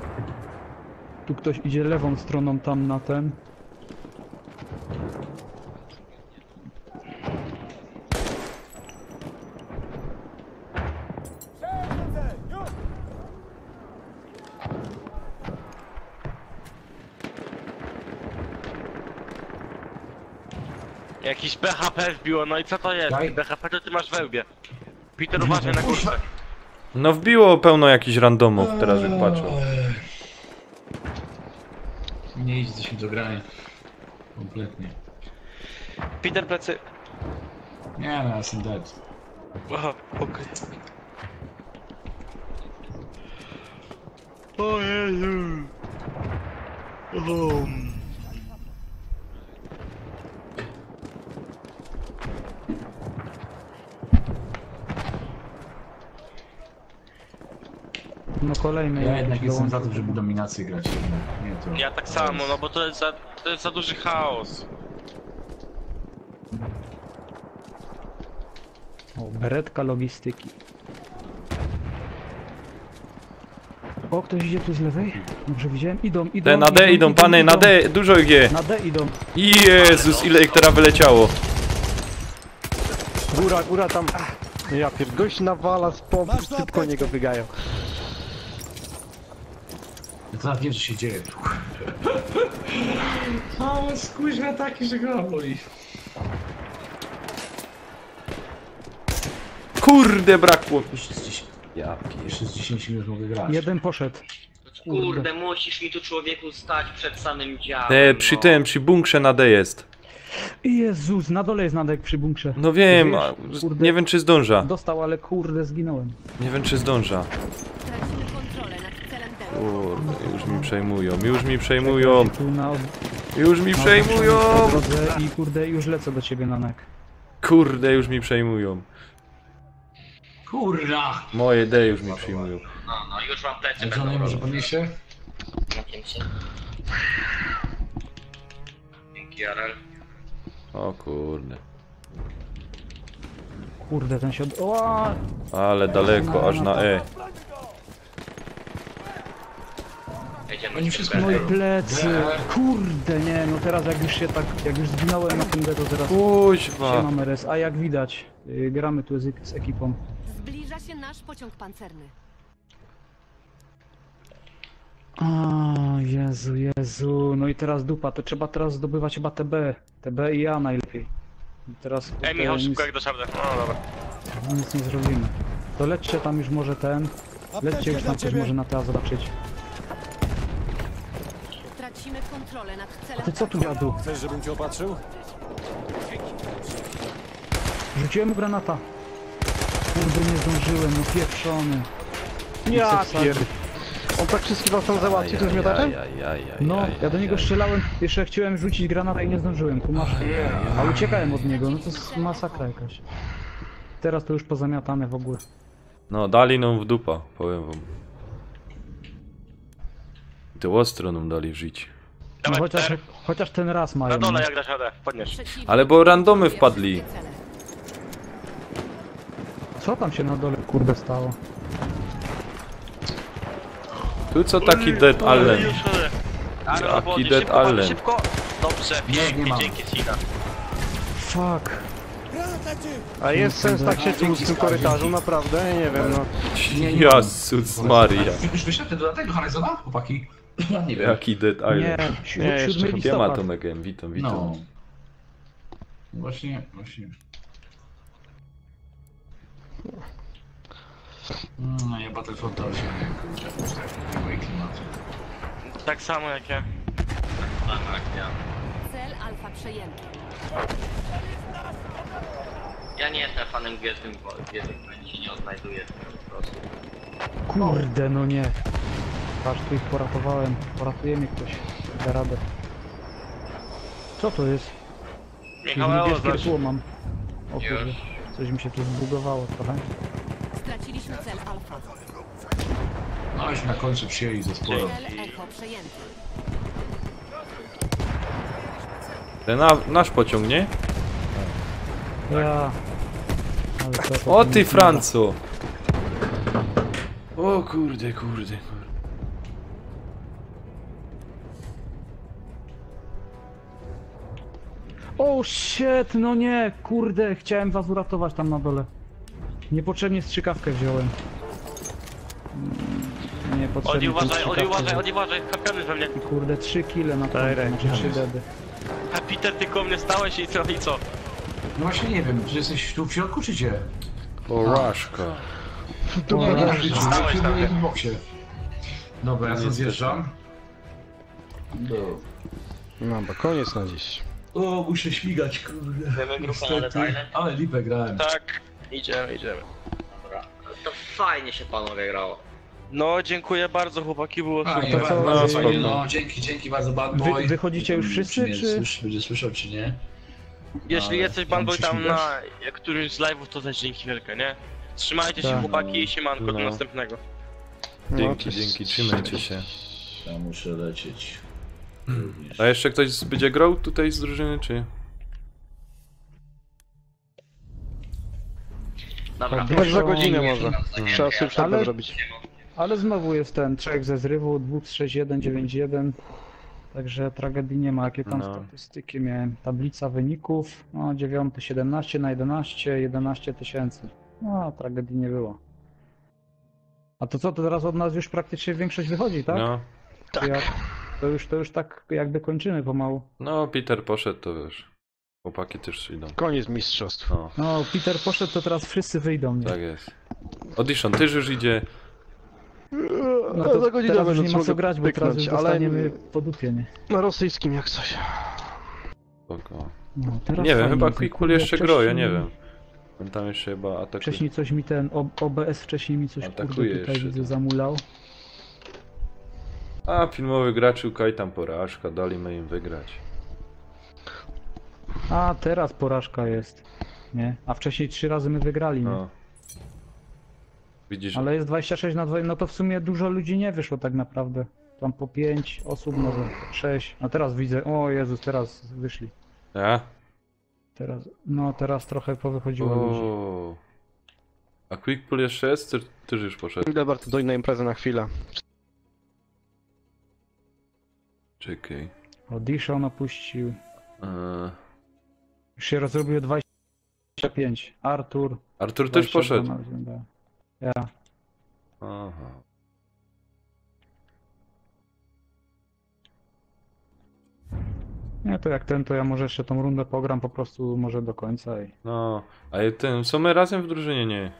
Tu ktoś idzie lewą stroną tam na ten. Jakiś BHP wbiło, no i co to jest? Daj. BHP to ty masz we łbie. Peter, uważaj na górze. no wbiło pełno jakichś randomów, teraz jak patrzę. Nie idzie się do grania. Kompletnie. Peter, plecy. Nie no, jestem dead. Aha, okej. O Jezu. No kolejny Ja jakiś jednak jestem za dołączył. tym, żeby dominację grać. Nie to. Ja tak samo, no bo to jest za duży chaos. O, beretka logistyki. O, ktoś idzie tu z lewej? Dobrze widziałem. Idą. Te na D idą, pany, na D, dużo ich je. Na D idą. Jezus, ile ich teraz wyleciało. Góra tam. Ja pierd... Gość nawala z pompy, Masz tu szybko apteczkę. niego biegają. Ja to nawet wiem, co się dzieje tu. Ale skuźwa taki, że go boli. Kurde, brakło. Jeszcze z 10, Ja pier... jeszcze z 10 minut mogę grać. Jeden poszedł. Kurde, musisz mi tu człowieku stać przed samym działem. Te, przy no. tym, przy bunkrze na D jest. Jezus, na dole jest Nadek przy bunkrze. No wiem, Wiesz? a, Kurde. nie wiem czy zdąża. Dostał, ale kurde, zginąłem. Nie wiem czy zdąża. Tracimy kontrolę nad celem D. Kurde, już mi przejmują, już mi przejmują. Tu na Już mi przejmują. drodze i kurde, już lecę do ciebie, Nanek. Kurde, już mi przejmują. Kurna! Moje D już mi przyjmują. No, już wam plecy Jak będą żona może robić. podniesie? No, pięknie. Dzięki, Jarel. O kurde. Kurde, ten się od... O, Ale daleko, aż na E. Jedziemy Oni z tym wszystko B. no i plecy. D. Kurde, nie, no teraz jak już się tak, jak już zginąłem na tym D, to teraz się Kuźwa. mam RS. A jak widać, gramy tu z ekipą. Zbliża się nasz pociąg pancerny. O, Jezu, Jezu, no i teraz dupa, to trzeba teraz zdobywać chyba TB. TB i ja najlepiej. I teraz Ej, Michał, szybko jak do szabdy. No dobra. nic nie zrobimy. To lećcie tam już może ten, lećcie Apteczkę już dla tam coś ciebie. może na teatr zobaczyć. Tracimy kontrolę nad A celem ty co tu dziadu? Chcesz, żebym cię opatrzył? Rzuciłem mu granata. Kurde, nie zdążyłem, no pieprzony. Ja Nic nie pierd... On tak wszystkich was tam załatwił, to z miotaczem? No, ja do niego strzelałem, jeszcze chciałem rzucić granata i nie zdążyłem, tu masz. A uciekałem od niego, no to jest masakra jakaś. Teraz to już pozamiatane w ogóle. No, dali nam w dupa, powiem wam. Ty ostro nam dali żyć. No, Dawaj, ter. chociaż ten raz mają. Na dole no. jak dasz radę, podnieś. przeciwnik. Ale bo randomy atakuje wpadli. wszystkie cele. Co tam się na dole kurde stało? Tu co taki Dead Allen? Ale Jaki podnieś, Dead szybko, Allen. szybko. Dobrze, Nie pięknie, mam. dzięki Sina. Fuck. Granat leci! A jest sens tak się tłuc w tym korytarzu, naprawdę? Nie wiem, no. Jezus Maria. Już wyszedł do tego Hanezona, chłopaki? Ja nie wiem. Jaki Dead Nie, Allen. 7 jeszcze Siema listopad. Tomek M, witam, witam. No. Właśnie. No ja Battlefront 8, nie moje klimaty. Tak samo jak ja. Tak, ja. Cel alfa przejęty. Ja nie jestem fanem Gwiezdnych Wojen, się nie odnajduję po prostu. Kurde, no nie. Aż tu ich poratowałem. Poratuje mnie ktoś. Da radę. Co to jest? Michał, Niebieskie zaś. tło mam. O kurde. Już. Coś mi się tu zbugowało trochę. Straciliśmy cel alfa. No już na końcu przyjęli ze sporo. Cel echo przejęty. Ten nasz pociąg, nie? Ja. Ale to O ty Franco! O kurde, kurde. O shit, no nie, kurde, chciałem was uratować tam na dole. Niepotrzebnie strzykawkę wziąłem. Niepotrzebnie tą strzykawkę wziąłem. Oni uważaj, kapiony we mnie. Kurde, 3 kile na to, Daj rękę. znaczy 3 dedy. A Peter, ty koło mnie stałeś i co? I co? No właśnie nie wiem, czy jesteś tu w środku, czy gdzie? Porażka. Nie, nie, Stałeś w tam. jednym boksie. Dobra, ja stąd zjeżdżam. No, bo koniec na dziś. O, muszę śmigać, kurde. Wiemy grupę na Dead Island? Ale lipę grałem. Tak. Idziemy. Dobra. To fajnie się panowie grało. No, dziękuję bardzo, chłopaki, było A, super. nie, co, bardzo y, fajnie, no, dzięki bardzo, Bad Boy. wychodzicie już wszyscy, Nie, czy? Będzie słyszał, czy nie? Jeśli Ale jesteś ja banboy muszę tam śmigać. na którymś z live'ów, to też dzięki wielkie, nie? Trzymajcie się Tak. chłopaki i siemanko do No. następnego. Dzięki, dzięki, trzymajcie się. Ja muszę lecieć. A jeszcze ktoś będzie grał tutaj z drużyny, czy? Dobra. Tak za godzinę może. Trzeba Trzeba sobie przerwę Ale- zrobić. Ale znowu jest ten 3 ze zrywu, 2 z 6-1-9-1. Także tragedii nie ma. Jakie tam No. statystyki miałem? Tablica wyników. No 9, 17 na 11, 11 tysięcy. No, tragedii nie było. A to co, to teraz od nas już praktycznie większość wychodzi, tak? No. To już tak jakby kończymy pomału. No, Peter poszedł, to wiesz. Chłopaki też idą. Koniec mistrzostw. No, No, Peter poszedł, to teraz wszyscy wyjdą, nie? tak jest. Audition też już idzie. No to za godzinę teraz już będę nie ma co mógł grać, bo teraz pyknąć, już ale- dostaniemy po dupie, nie? Na rosyjskim jak coś. Spoko. No, teraz Nie wiem, fajnie, chyba tylko Quickpool jeszcze gro, ja nie wcześniej- wiem. On tam jeszcze chyba atakuje. Wcześniej coś mi ten OBS wcześniej mi coś Atakuje kurde tutaj jeszcze widzę ten. zamulał. A, filmowy gracz Ukaj tam porażka, daliśmy im wygrać. A teraz porażka jest. Nie? A wcześniej 3 razy my wygrali, nie? No. Widzisz, Ale jest 26 na 2, no to w sumie dużo ludzi nie wyszło tak naprawdę. Tam po 5 osób, może 6. A teraz widzę, o Jezus, teraz wyszli. a? Teraz, no teraz trochę powychodziło ludzi. O. A Quickpool jeszcze jest? Ty już poszedł. Idę bardzo do innej imprezy na chwilę. Czekaj. Audition opuścił. Eee, Już się rozrobiło 25. Artur. Artur też 22 poszedł. na wygląda. Ja. Aha. Nie, to jak ten, to ja może jeszcze tą rundę pogram po prostu może do końca i... No, a ten, są my razem w drużynie, nie?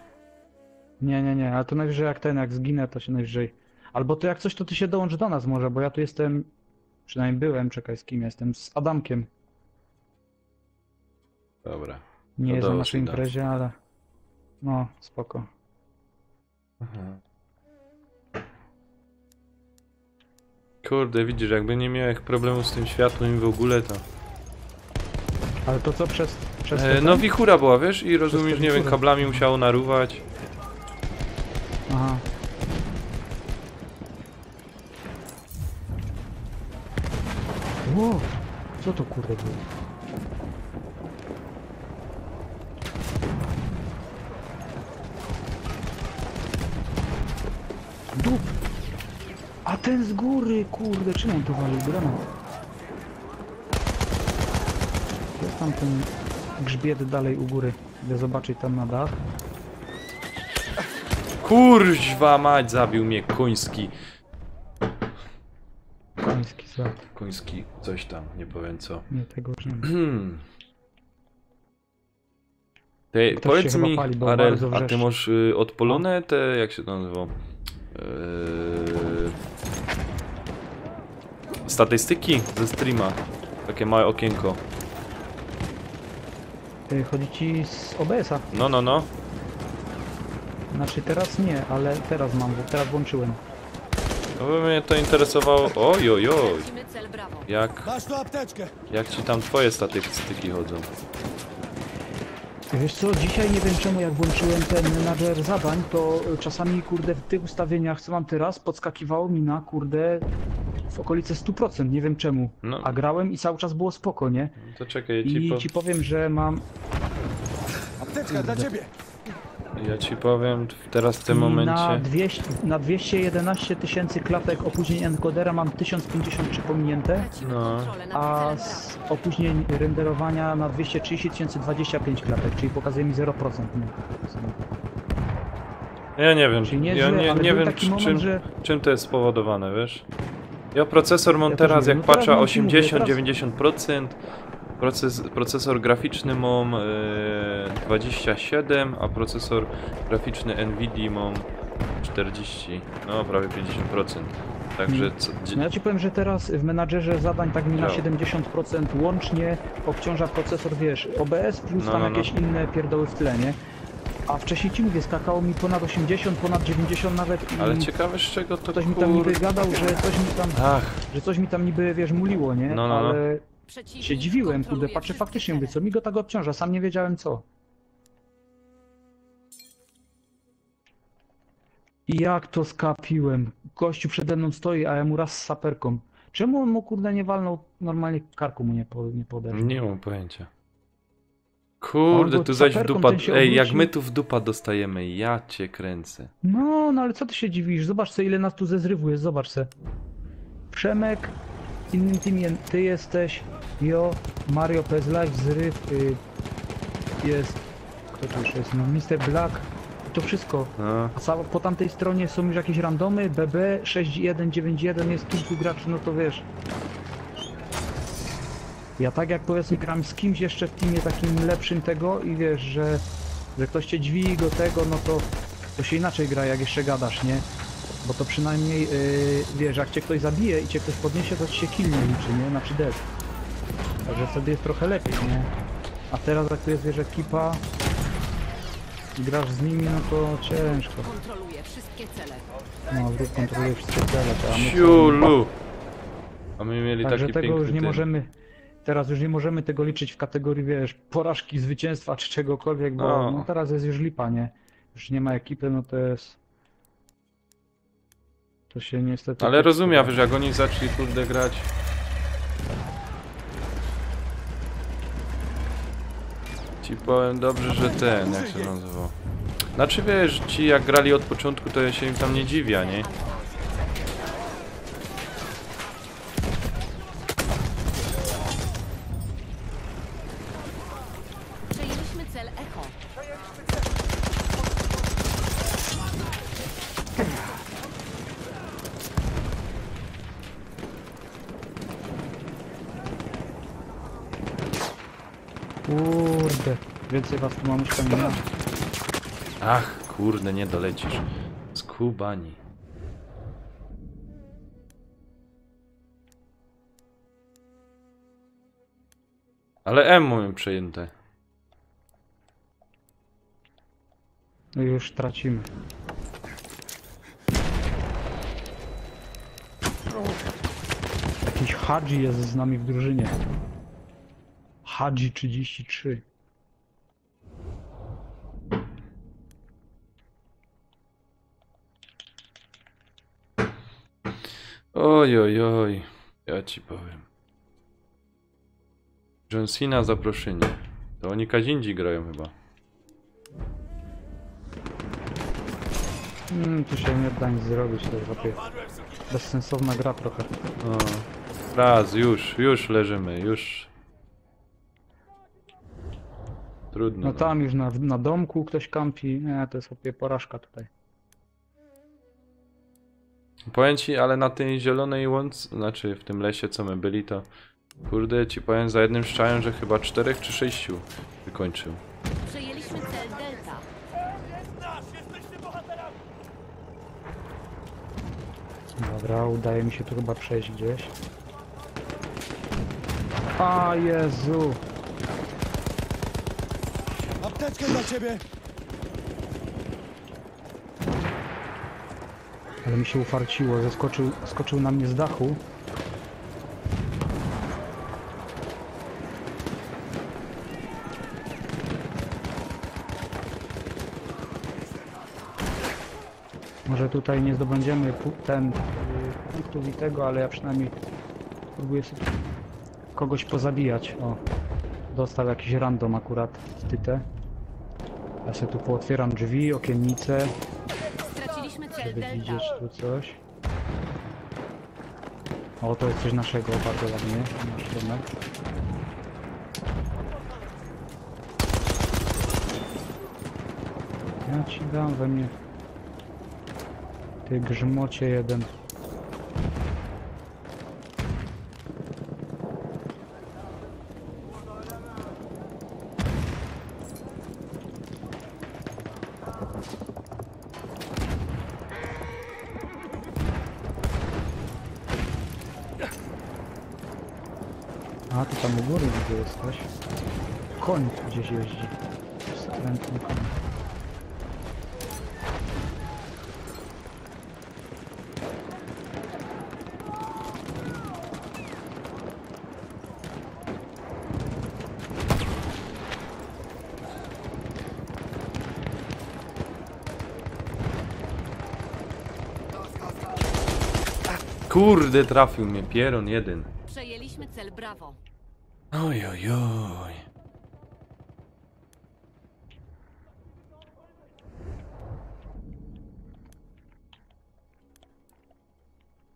Nie, ale to najwyżej jak ten, jak zginę, to się najwyżej... Albo to jak coś, to ty się dołącz do nas może, bo ja tu jestem... Przynajmniej byłem, czekaj z kim jestem, z Adamkiem. Dobra. Nie To jest na do naszej Sida. imprezie, ale... No, spoko. Aha. Kurde, widzisz, jakby nie miał problemu z tym światłem i w ogóle to... Ale to co przez no wichura była, wiesz? I rozumiesz, to nie wiem, wichura. kablami musiało naruwać. Aha. Ło! Co to kurde było? Dup! A ten z góry, kurde, czym on tu walił? Granat. Jest tam ten grzbiet dalej u góry. Idę zobaczyć tam na dach. Kurźwa mać, zabił mnie koński. Koński zad. Koński, coś tam, nie powiem co. Nie, tego już nie ma. Ty, Ktoś się powiedz chyba mi, pali, bo Arel, bardzo a ty wrzeszczy. masz odpalone te, jak się to nazywa? Statystyki ze streama. Takie małe okienko. Chodzi ci z OBS-a. No. Znaczy teraz nie, ale teraz mam, bo teraz włączyłem. No by mnie to interesowało. Oj. Tracimy cel Brawo. Masz tu apteczkę. Jak ci tam twoje statystyki chodzą? Wiesz co, dzisiaj nie wiem czemu jak włączyłem ten menadżer zadań, to czasami kurde w tych ustawieniach co mam teraz podskakiwało mi na kurde w okolice 100%, nie wiem czemu. No. A grałem i cały czas było spoko, nie? To czekaj, I ci powiem, że mam Apteczka dla ciebie. ja ci powiem teraz w tym i momencie. na 211 tysięcy klatek opóźnień encodera mam 1053 pominięte, Tracimy No. kontrolę nad a celem z Brawo. opóźnień renderowania na 230 25 klatek, czyli pokazuje mi 0%. Nie? Ja nie wiem, Czyli ja nieźle, nie ale był wiem taki moment, że... czym to jest spowodowane, wiesz? Ja procesor mam Ja też teraz, nie jak wiem. No teraz patrzę, mam ci mówię, teraz- 80-90%. Procesor graficzny mam 27, a procesor graficzny Nvidia mam 40, no prawie 50%. Także No ja ci powiem, że teraz w menadżerze zadań tak mi na Działa. 70% łącznie obciąża procesor, wiesz, OBS plus No, tam no, jakieś inne pierdoły w tle, nie? A wcześniej ci mówię, skakało mi ponad 80, ponad 90 nawet i ale ciekawe z czego to ktoś mi tam niby gadał, Ach, że coś mi tam niby, wiesz, muliło, nie? No. Ale Przeciwnik się dziwiłem, kurde, kontroluje patrzę wszystkie faktycznie, mówię, cele. co mi go tak obciąża, sam nie wiedziałem co. I jak to skapiłem? Gościu przede mną stoi, a ja mu raz z saperką. Czemu on mu kurde nie walnął, normalnie karku mu nie poderwał? nie mam pojęcia. Kurde, Albo tu zaś w saperką dupa... ten się Ej, jak obróci. my tu w dupa dostajemy, ja cię kręcę. No, no ale co ty się dziwisz? Zobacz se ile nas tu ze zrywu jest, zobacz se. Przemek, innym teamie ty jesteś, Jo, Mario PS Live, zryw, jest... Kto tu już jest? No, Mr. Black. To wszystko. No. A po tamtej stronie są już jakieś randomy, BB 6191 jest kilku graczy, no to wiesz. Ja tak jak powiedzmy gram z kimś jeszcze w teamie takim lepszym tego i wiesz, że ktoś cię dźwigi go tego, no to się inaczej gra jak jeszcze gadasz, nie? Bo to przynajmniej wiesz, jak cię ktoś zabije i cię ktoś podniesie, to ci się kill nie liczy, nie? Znaczy death. Także wtedy jest trochę lepiej, nie? A teraz jak tu jest, wiesz, ekipa, grasz z nimi, no to ciężko. Kontroluję wszystkie cele. No, wróg kontroluje wszystkie cele, to a my co? Siulu! A my mieli Także taki tego piękny już nie ten. możemy, teraz już nie możemy tego liczyć w kategorii, wiesz, porażki, zwycięstwa czy czegokolwiek, bo No. no teraz jest już lipa, nie? Już nie ma ekipy, no to jest... To się niestety... Ale rozumiem, wiesz, jak oni zaczęli kurde grać. Ci powiem dobrze, że ten, jak się nazywał. Znaczy wiesz, ci jak grali od początku, to ja się im tam nie dziwię, nie? Przejęliśmy cel Echo. Kurde, więcej was tu mam już kamienia. Ach, kurde, nie dolecisz. Skubani. Ale M mamy przejęte. No i już tracimy. Jakiś Hadzi jest z nami w drużynie. Hadzi 33. Oj, oj, oj. Ja ci powiem. John Cena zaproszenie. To oni Kazindzi grają chyba. Tu się nie da nic zrobić, to jest takie bezsensowna gra trochę. O, raz, już leżymy, już. Trudno. No tam już na domku ktoś kampi. Nie, to jest chłopie porażka tutaj. Powiem ci, ale na tej zielonej łące, znaczy w tym lesie co my byli, to kurde ci powiem za jednym strzałem, że chyba 4 czy 6 wykończył. Przejęliśmy cel Delta. Dobra, udaje mi się tu chyba przejść gdzieś. A Jezu! Apteczkę dla ciebie! Ale mi się ufarciło, skoczył na mnie z dachu. Może tutaj nie zdobędziemy punktów i tego, ale ja przynajmniej spróbuję sobie kogoś pozabijać. O, dostał jakiś random akurat z tytę. Ja sobie tu pootwieram drzwi, okiennice, Straciliśmy cel żeby Delta. widzieć tu coś. O, to jest coś naszego, bardzo ładnie, nasz domek. Ja ci dam we mnie. Ty grzmocie jeden. A, ty tam u góry gdzie jesteś? Koń tu gdzieś jeździ. Skrętny koń. Kurde, trafił mnie, pieron jeden. Przejęliśmy cel Bravo. Oj, oj, oj.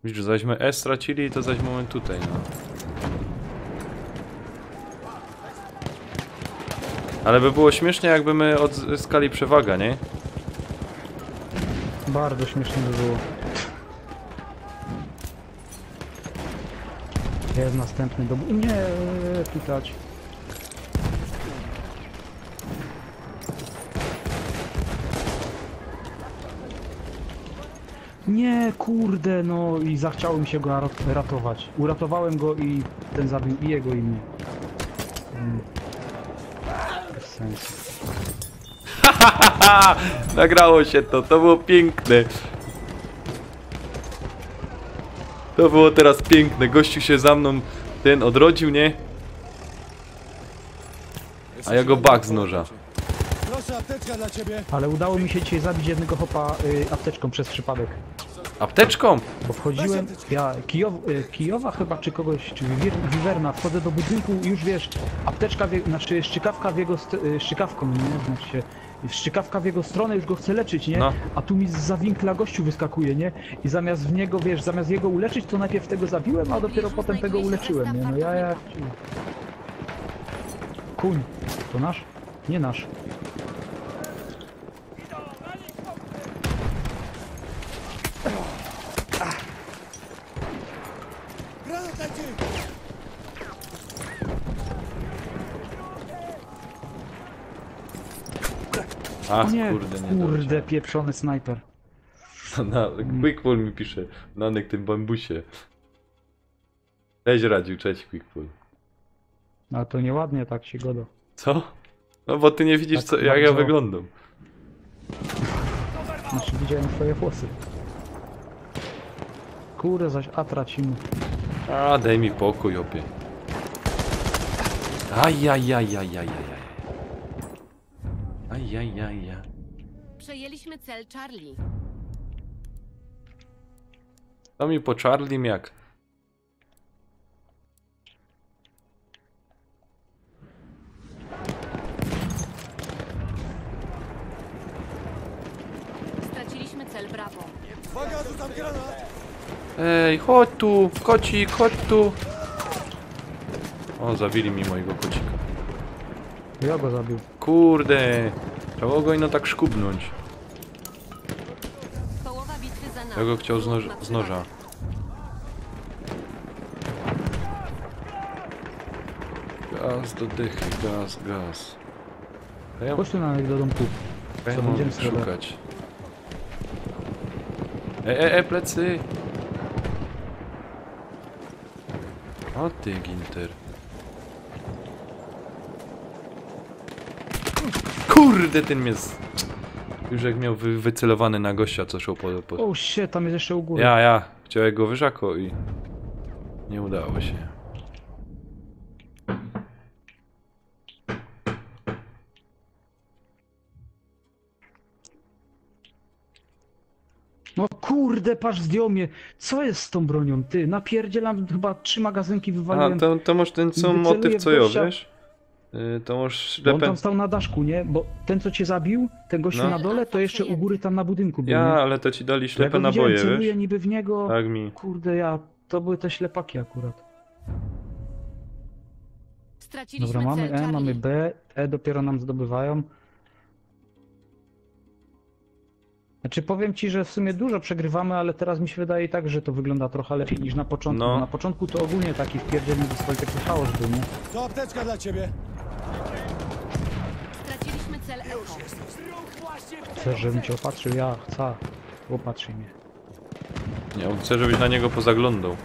Widzisz, zaśmy S stracili, to zaś moment tutaj, no. Ale by było śmiesznie, jakby my odzyskali przewagę, nie? Bardzo śmiesznie by było. Jest następny do... Nie, pitać. Nie, kurde, no i zachciało mi się go ratować. Uratowałem go i ten zabił i jego i mnie. Bez sensu. Haha! Nagrało się to było piękne. To było teraz piękne. Gościu się za mną ten odrodził, nie? A ja go bak z noża. Proszę, apteczka dla ciebie. Ale udało mi się dzisiaj zabić jednego hopa apteczką przez przypadek. Apteczką? Bo wchodziłem, ja Kijowa chyba, czy kogoś, czy Wiwerna, wchodzę do budynku i już wiesz, apteczka, znaczy szczykawka w jego, szczykawką, nie, znaczy się, szczykawka w jego stronę, już go chce leczyć, nie, no. A tu mi zza winkla gościu wyskakuje, nie, i zamiast w niego, wiesz, zamiast jego uleczyć, to najpierw tego zabiłem, a dopiero potem tego uleczyłem, nie, no ja... Kuń, to nasz? Nie nasz. Granat leci! Ach, O nie, kurde, nie kurde, pieprzony snajper. Quickpull mi pisze. Nanek tym bambusie. Cześć Radziu, cześć Quickpull. A to nieładnie tak się godo. Co? No bo ty nie widzisz Tak co, jak ja bardzo. wyglądam. Znaczy widziałem twoje włosy. Kurde, zaś A tracimy. A, daj mi pokój, opie. Ajajajajajajaj. Ajajajaj. Przejęliśmy cel Charlie. To mi po Charlie jak. Straciliśmy cel Bravo. Uwaga, rzucam granat! Ej, chodź tu, kocik, chodź tu. O, zabili mi mojego kocika. Ja go zabił. Kurde, trzeba go ino tak szkubnąć. Połowa bitwy za nami. Ja go chciał Wróg na z noża. Gaz do dychy, gaz. A ja Chodź tu na do domku. ja co mam będziemy sobie szukać. Plecy! O ty, Ginter. Kurde, ten mnie już jak miał wycelowany na gościa, co szło po... O shit, tam jest jeszcze u góry. Ja. Chciałem go wyżako i... nie udało się. No kurde, patrz, zdjął mnie. Co jest z tą bronią, ty? Napierdzielam, chyba 3 magazynki wywaliłem. A, to masz ten sam Wyceluję motyw w co ja, gościa. wiesz? To masz Bo on ślepę... tam stał na daszku, nie? Bo ten, co cię zabił, ten gościu No. na dole, to jeszcze u góry tam na budynku był, Ja, nie? ale to ci dali Ja ślepe go widziałem, naboje, celuję wiesz? niby w niego. Tak mi. Kurde, to były te ślepaki akurat. Straciliśmy Dobra, mamy cel E, Charlie. mamy B, E dopiero nam zdobywają. Znaczy powiem ci, że w sumie dużo przegrywamy, ale teraz mi się wydaje tak, że to wygląda trochę lepiej niż na początku. No. Na początku to ogólnie taki wpierdzielny dyskotek chaos był, nie? To apteczka dla ciebie. Straciliśmy cel Echo. Chcesz, żebym cię opatrzył? Ja chcę. Opatrzyj mnie. Nie, on chce, żebyś na niego pozaglądał.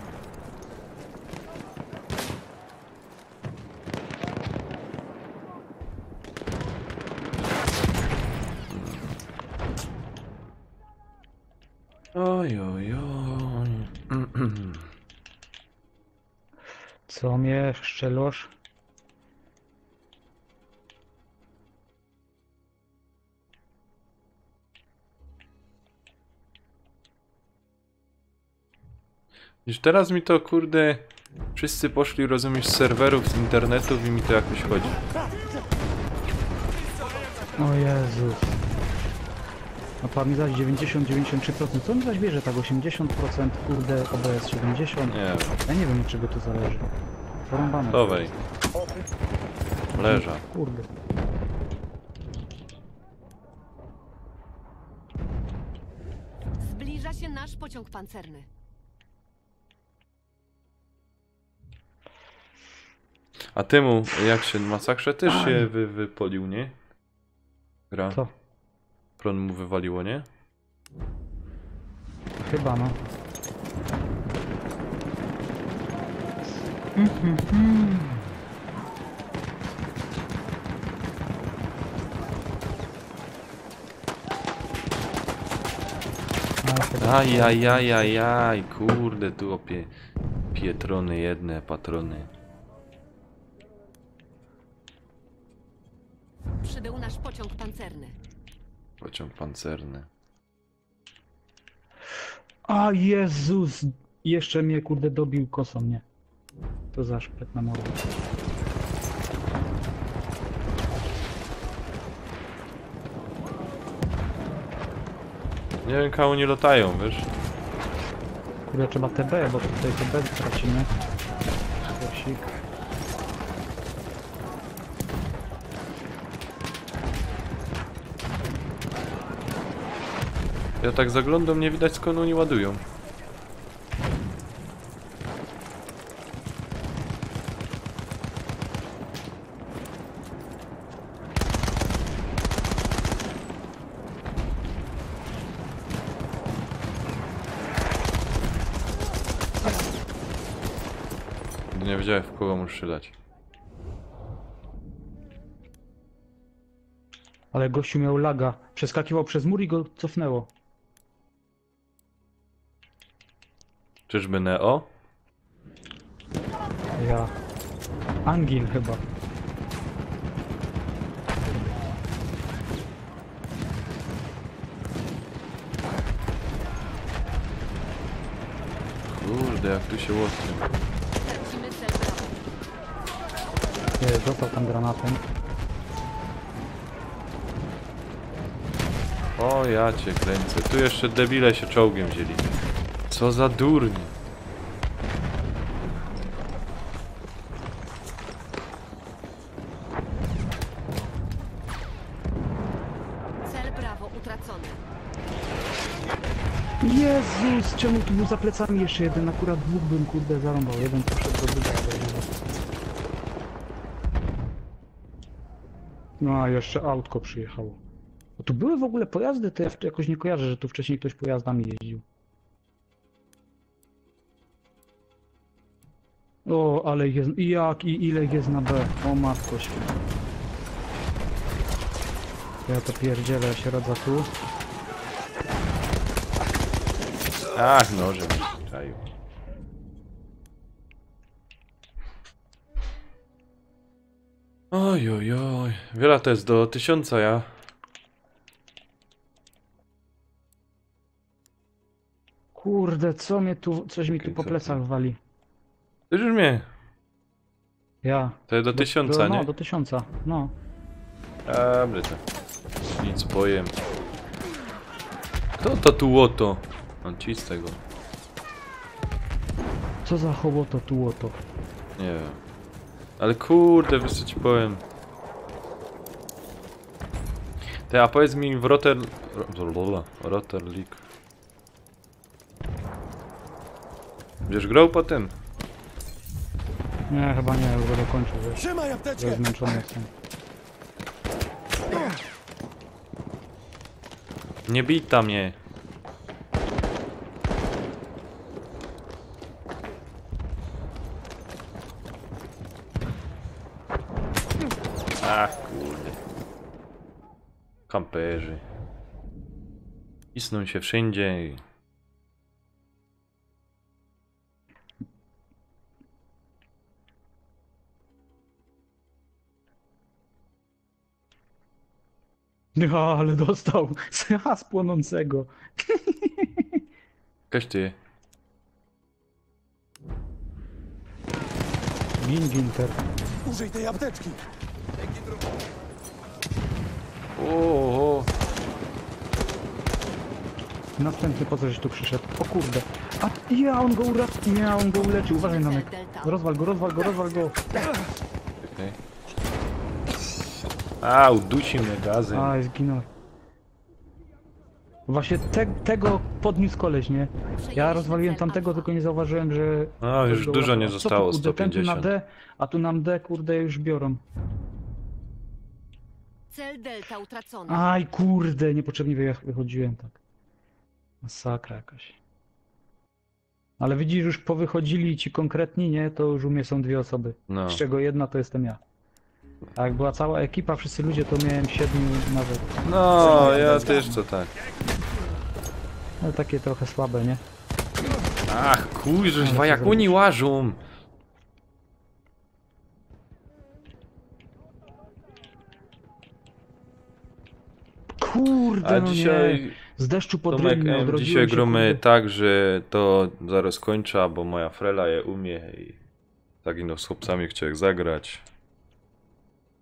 Oj. Co mnie szczelosz? Już teraz mi to, kurde, wszyscy poszli, rozumiesz, z serwerów, z internetów i mi to jakoś chodzi. O Jezus. A pan mi zaś 90-93%. Co mi zaś bierze tak 80%, kurde, OBS 70%? Nie wiem. Ja nie wiem od czego to zależy. Porąbane. Dawaj. Leża. Kurde. Zbliża się nasz pociąg pancerny. A temu, jak się masakrze, też się wypolił, nie? Gra. Co? Pron mu wywaliło, nie? Chyba no. Ajajajajaj, kurde, tu opie. Pietrony jedne, patrony. Przybył nasz pociąg pancerny. Pociąg pancerny. A Jezus! Jeszcze mnie kurde dobił kosą, nie? To za szpet na mordę. Nie wiem, komu nie latają, wiesz? Kurde, trzeba TB, bo tutaj TB stracimy. Kosik. Ja tak zaglądam, nie widać skąd oni ładują. Nie wiedziałem, w kogo muszę strzelać. Ale gościu miał laga. Przeskakiwał przez mur i go cofnęło. Czyżby Neo? Ja. Angin chyba. Kurde, jak tu się łosy. Tracimy cel Bravo. Został tam granatem. O, ja cię kręcę. Tu jeszcze debile się czołgiem wzięli. Co za durni. Cel Bravo utracony. Jezus! Czemu tu był za plecami jeszcze jeden? Akurat dwóch bym kurde zarąbał. Jeden poszedł do drugiego. No a jeszcze autko przyjechało. Bo tu były w ogóle pojazdy, to ja jakoś nie kojarzę, że tu wcześniej ktoś pojazdami jeździł. O, ale jest... Jak i ile jest na B? O matko święta. Ja to pierdzielę, ja się rodzę tu. Ach, noże mi czaił. Oj, oj, oj. Wiele to jest do 1000, ja. Kurde, co mnie tu... Coś mi tu po plecach wali. Ty już mnie. Ja. To jest do 1000, No, nie? do 1000, no. Dobry to. Nic powiem. Kto to tu łoto? On ci z tego. Co za hołoto tu łoto? Nie wiem. Ale kurde, wiesz co ci powiem. Ty, a powiedz mi w Rotter League. Będziesz grał po tym? Nie, chyba nie, już go dokończył, wiesz. Trzymaj apteczkę! Ja zmęczony jestem. Nie bij tam mnie. Ach, kurde. Kamperzy. Isną się wszędzie i... Ja, ale dostał z płonącego. Kaś ty. Ginter. Użyj tej apteczki! O. Następny, po co żeś tu przyszedł? O kurde. A ja, on go nie, on go uleczył. Uważaj na nek. Rozwal go, rozwal go, rozwal go. Okej. A, udusi mnie gazem. Aj, zginął. Właśnie tego podniósł koleś, nie? Ja rozwaliłem tamtego, tylko nie zauważyłem, że... No, już go dużo nie uratował. zostało, Co tu, kurde, ten tu na 150. D, a tu nam D, kurde, już biorą. Cel Delta utracony. Aj, kurde, niepotrzebnie wychodziłem tak. Masakra jakaś. Ale widzisz, już powychodzili ci konkretni, nie? To już u mnie są 2 osoby. No. Z czego jedna to jestem ja. A jak była cała ekipa, wszyscy ludzie, to miałem 7 nawet. No, ja też to tak. Ale takie trochę słabe, nie? Ach, kurwa, Ale jak co oni zrobisz? łażą. Kurde, A no dzisiaj, nie. Z deszczu pod Tomek, rybnie odrodziłem dzisiaj się, gromy kurde. tak, że to zaraz kończę, bo moja frela je umie i tak ino z chłopcami chciałem zagrać.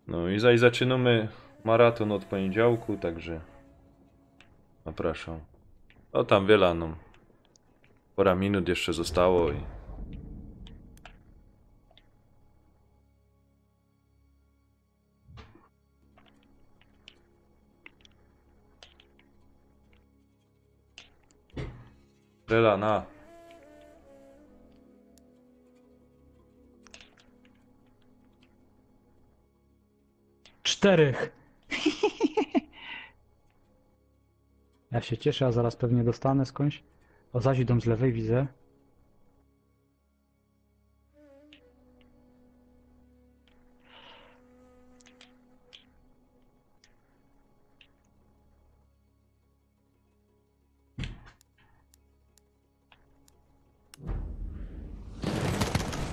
No i zaczynamy maraton od poniedziałku, także zapraszam. O tam wiele, no. Pora minut jeszcze zostało i... Frela, na. Czterech. Ja się cieszę, a zaraz pewnie dostanę skądś. O, zaś idą z lewej, widzę.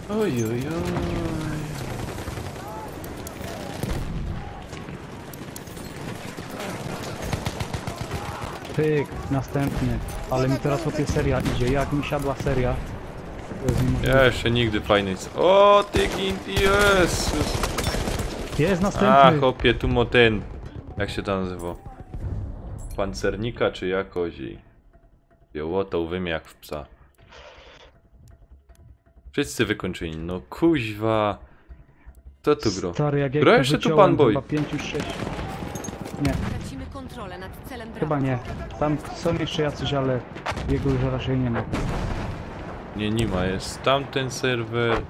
Oj, oj, oj. Pyk, następny. Ale mi teraz opie seria idzie. Jak mi siadła seria, to jest niemożliwe. Ja jeszcze nigdy fajnej... O, ty gint, Jezus! Jest A, następny. chłopie, tu mo ten... Jak się to nazywa? Pancernika czy jakoś i... Jołotał wymie jak w psa. Wszyscy wykończeni, no kuźwa. Co tu gro? Stary, jak ja Gra ich jeszcze tu wyciąłem, Pan Boy. chyba 5 już 6. Nie, Tracimy kontrolę nad celem Bravo. chyba nie. Tam są jeszcze jacyś, ale jego już raczej nie ma. Nie ma, jest tamten serwer.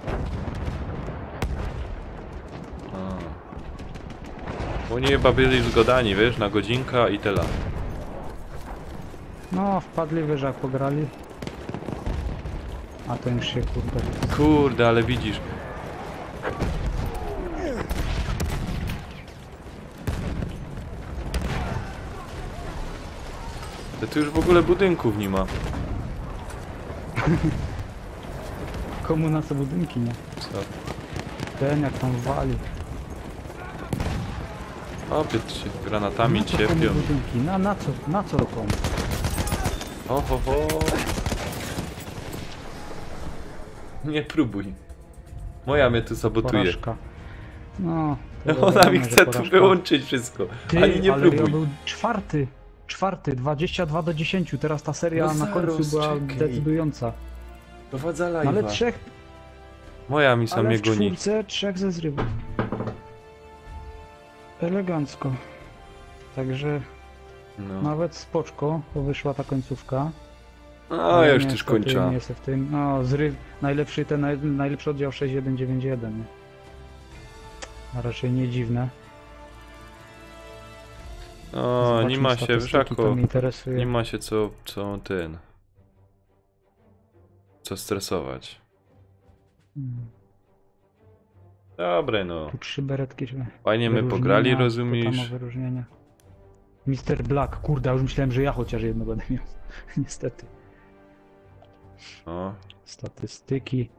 A. Oni chyba byli zgodani, wiesz, na godzinka i tyle. No, wpadli, wiesz, jak pograli. A ten już się, kurde... Kurde, ale widzisz. To tu już w ogóle budynków nie ma. Komu na co budynki, nie? Co? Ten jak tam wali. Opie się granatami Na co komu ciepią. budynki? Na co komu? O, ho, ho. Nie próbuj. Moja mnie tu sabotuje. Porażka. No. to Ona mi wiadomo, że chce tu porażka. wyłączyć wszystko. Ty, Ani nie ale próbuj. ja był czwarty, 22 do 10. Teraz ta seria No na końcu zaraz, była czekaj. decydująca. Prowadza No, ale Moja mi sam ale mnie w goni. czwórce 3 ze zrywów. Elegancko. Także No, nawet spoczko, bo wyszła ta końcówka. no ja już też niestety kończę. nie jestem w tym. No, zryw, najlepszy oddział 6191. Nie? A raczej nie dziwne. No, Zobaczmy nie ma się, statystyki, to Żako. mnie interesuje. Nie ma się co ten. Co stresować. Hmm. Dobre no. Tu 3 beretki. Fajnie my wyróżnienia, pograli, to tam o rozumiesz? wyróżnienia. Mr. Black, kurde, już myślałem, że ja chociaż jedno będę miał. Niestety. O, Statystyki.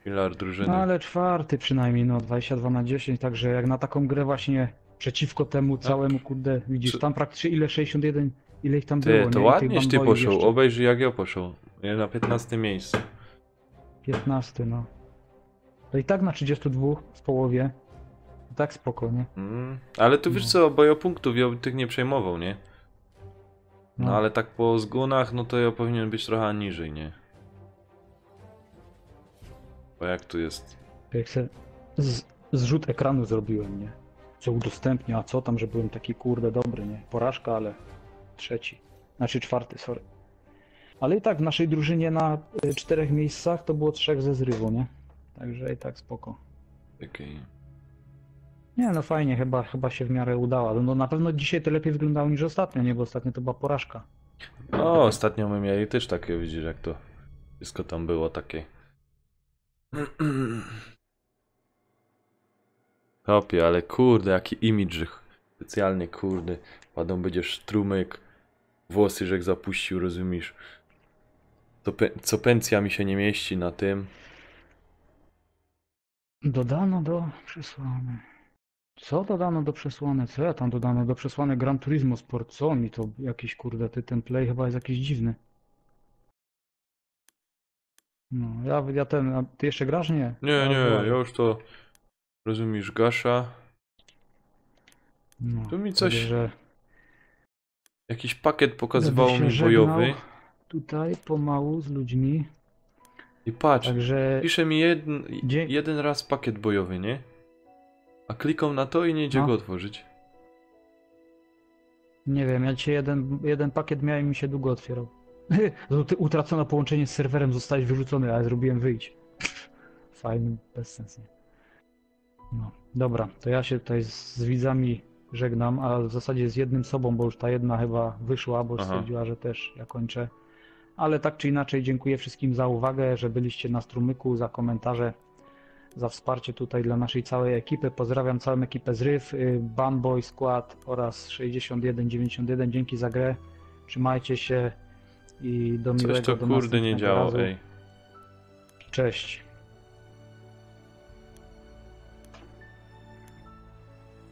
filar drużyny. No ale czwarty przynajmniej, no 22 na 10, także jak na taką grę właśnie przeciwko temu całemu, kurde, widzisz, Co- tam praktycznie ile 61, ile ich tam było, Ty, to nie? I ładnieś tych ty bamboi poszł. jeszcze. Obejrzyj jak ja poszł. Ja na 15 miejscu. 15, no. To i tak na 32 w połowie. Tak spoko, nie? Ale tu wiesz No. co, bo ja punktów ja tych nie przejmował, nie? No ale tak po zgonach, no to ja powinien być trochę niżej, nie? Bo jak tu jest? Jak se zrzut ekranu zrobiłem, nie? Co udostępnia, a co tam, że byłem taki kurde dobry, nie? Porażka, ale trzeci. Znaczy czwarty, sorry. Ale i tak w naszej drużynie na 4 miejscach to było 3 ze zrywu, nie? Także i tak spoko. Okej. Nie no fajnie, chyba się w miarę udało. No na pewno dzisiaj to lepiej wyglądało niż ostatnio, nie? Bo ostatnio to była porażka. No, ostatnio my mieli też takie, widzisz, jak to wszystko tam było takie. Hopie, ale kurde, jaki imidż, że specjalnie, kurde, padą będzie strumyk, włosy żech zapuścił, rozumiesz? Co pensja mi się nie mieści na tym. Dodano do przesłane. Co dodano do przesłane? Co ja tam dodano do przesłane? Gran Turismo Sport. Co mi to jakiś kurde, ten play chyba jest jakiś dziwny. No, ja ten, a ty jeszcze grasz? Nie. Nie, ja już to, rozumiesz, gasza. No, Tu mi coś, także jakiś pakiet będę pokazywało się mi żegnał bojowy. tutaj pomału z ludźmi. I patrz, Także pisze mi Dzie- jeden raz pakiet bojowy, nie? A klikam na to i nie idzie No. go otworzyć. nie wiem, ja dzisiaj jeden pakiet miałem i mi się długo otwierał. Utracono połączenie z serwerem, zostałeś wyrzucony, a ja zrobiłem wyjść. Fajny, bez sensu. No, dobra, to ja się tutaj z widzami żegnam, a w zasadzie z jednym sobą, bo już ta jedna chyba wyszła, bo Aha. stwierdziła, że też ja kończę. Ale tak czy inaczej dziękuję wszystkim za uwagę, że byliście na strumyku, za komentarze, za wsparcie tutaj dla naszej całej ekipy. Pozdrawiam całą ekipę z RYW, Banboy Skład oraz 6191. Dzięki za grę. Trzymajcie się i do miłego, Coś to do kurde nie następnego działo, razu. ej. Cześć.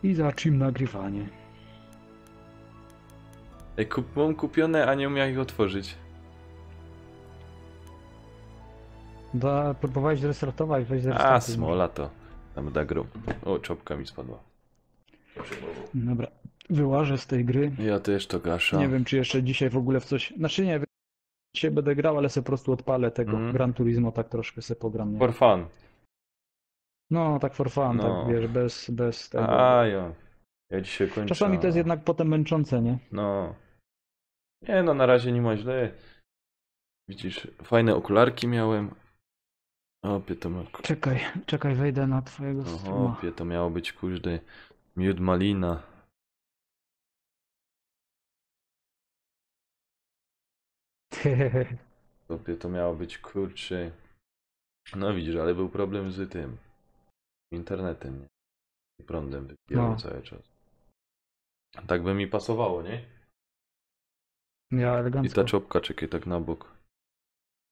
I zacznijmy nagrywanie. Ej, mam kupione, a nie umiałem ich otworzyć. Próbowałeś zrestartować, weź A, zrestartuj. smola to. Tam da grom. O, czopka mi spadła. Dobra, wyłażę z tej gry. Ja też to gasza. Nie wiem, czy jeszcze dzisiaj w ogóle w coś... Znaczy nie wiem, dzisiaj będę grał, ale sobie po prostu odpalę tego Mhm. Gran Turismo, tak troszkę sobie pogram, nie? For fun. No, tak for fun, No. tak wiesz, bez tego. A, ja. Ja dzisiaj kończę. Czasami to jest jednak potem męczące, nie? No. Nie no, na razie nie ma źle. Widzisz, fajne okularki miałem. Opie to ma... Czekaj, wejdę na twojego streama. Opie to miało być, kurde, miód malina. Opie to miało być, kurczę. No widzisz, ale był problem z tym. Internetem, nie? I prądem wypierało No. cały czas. Tak by mi pasowało, nie? Ja I elegancko. ta czopka, czekaj, tak na bok.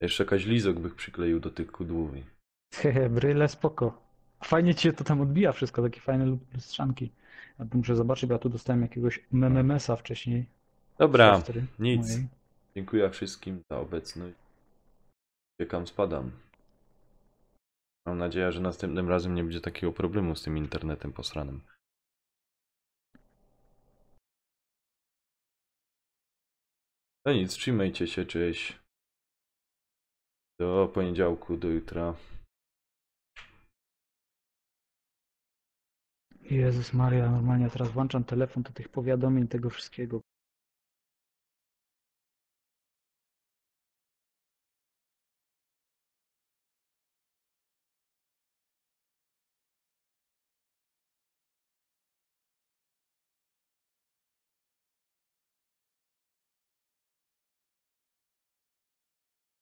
Jeszcze jakaś lizok bych przykleił do tych kudłów. Bryle, spoko. Fajnie ci się to tam odbija wszystko, takie fajne lustrzanki. Ja tu muszę zobaczyć, bo ja tu dostałem jakiegoś MMS-a wcześniej. Dobra, Siostry nic. mojej. Dziękuję wszystkim za obecność. Czekam, spadam. Mam nadzieję, że następnym razem nie będzie takiego problemu z tym internetem posranym. No nic, trzymajcie się, cześć. Do poniedziałku, do jutra. Jezus Maria, normalnie teraz włączam telefon do tych powiadomień, tego wszystkiego.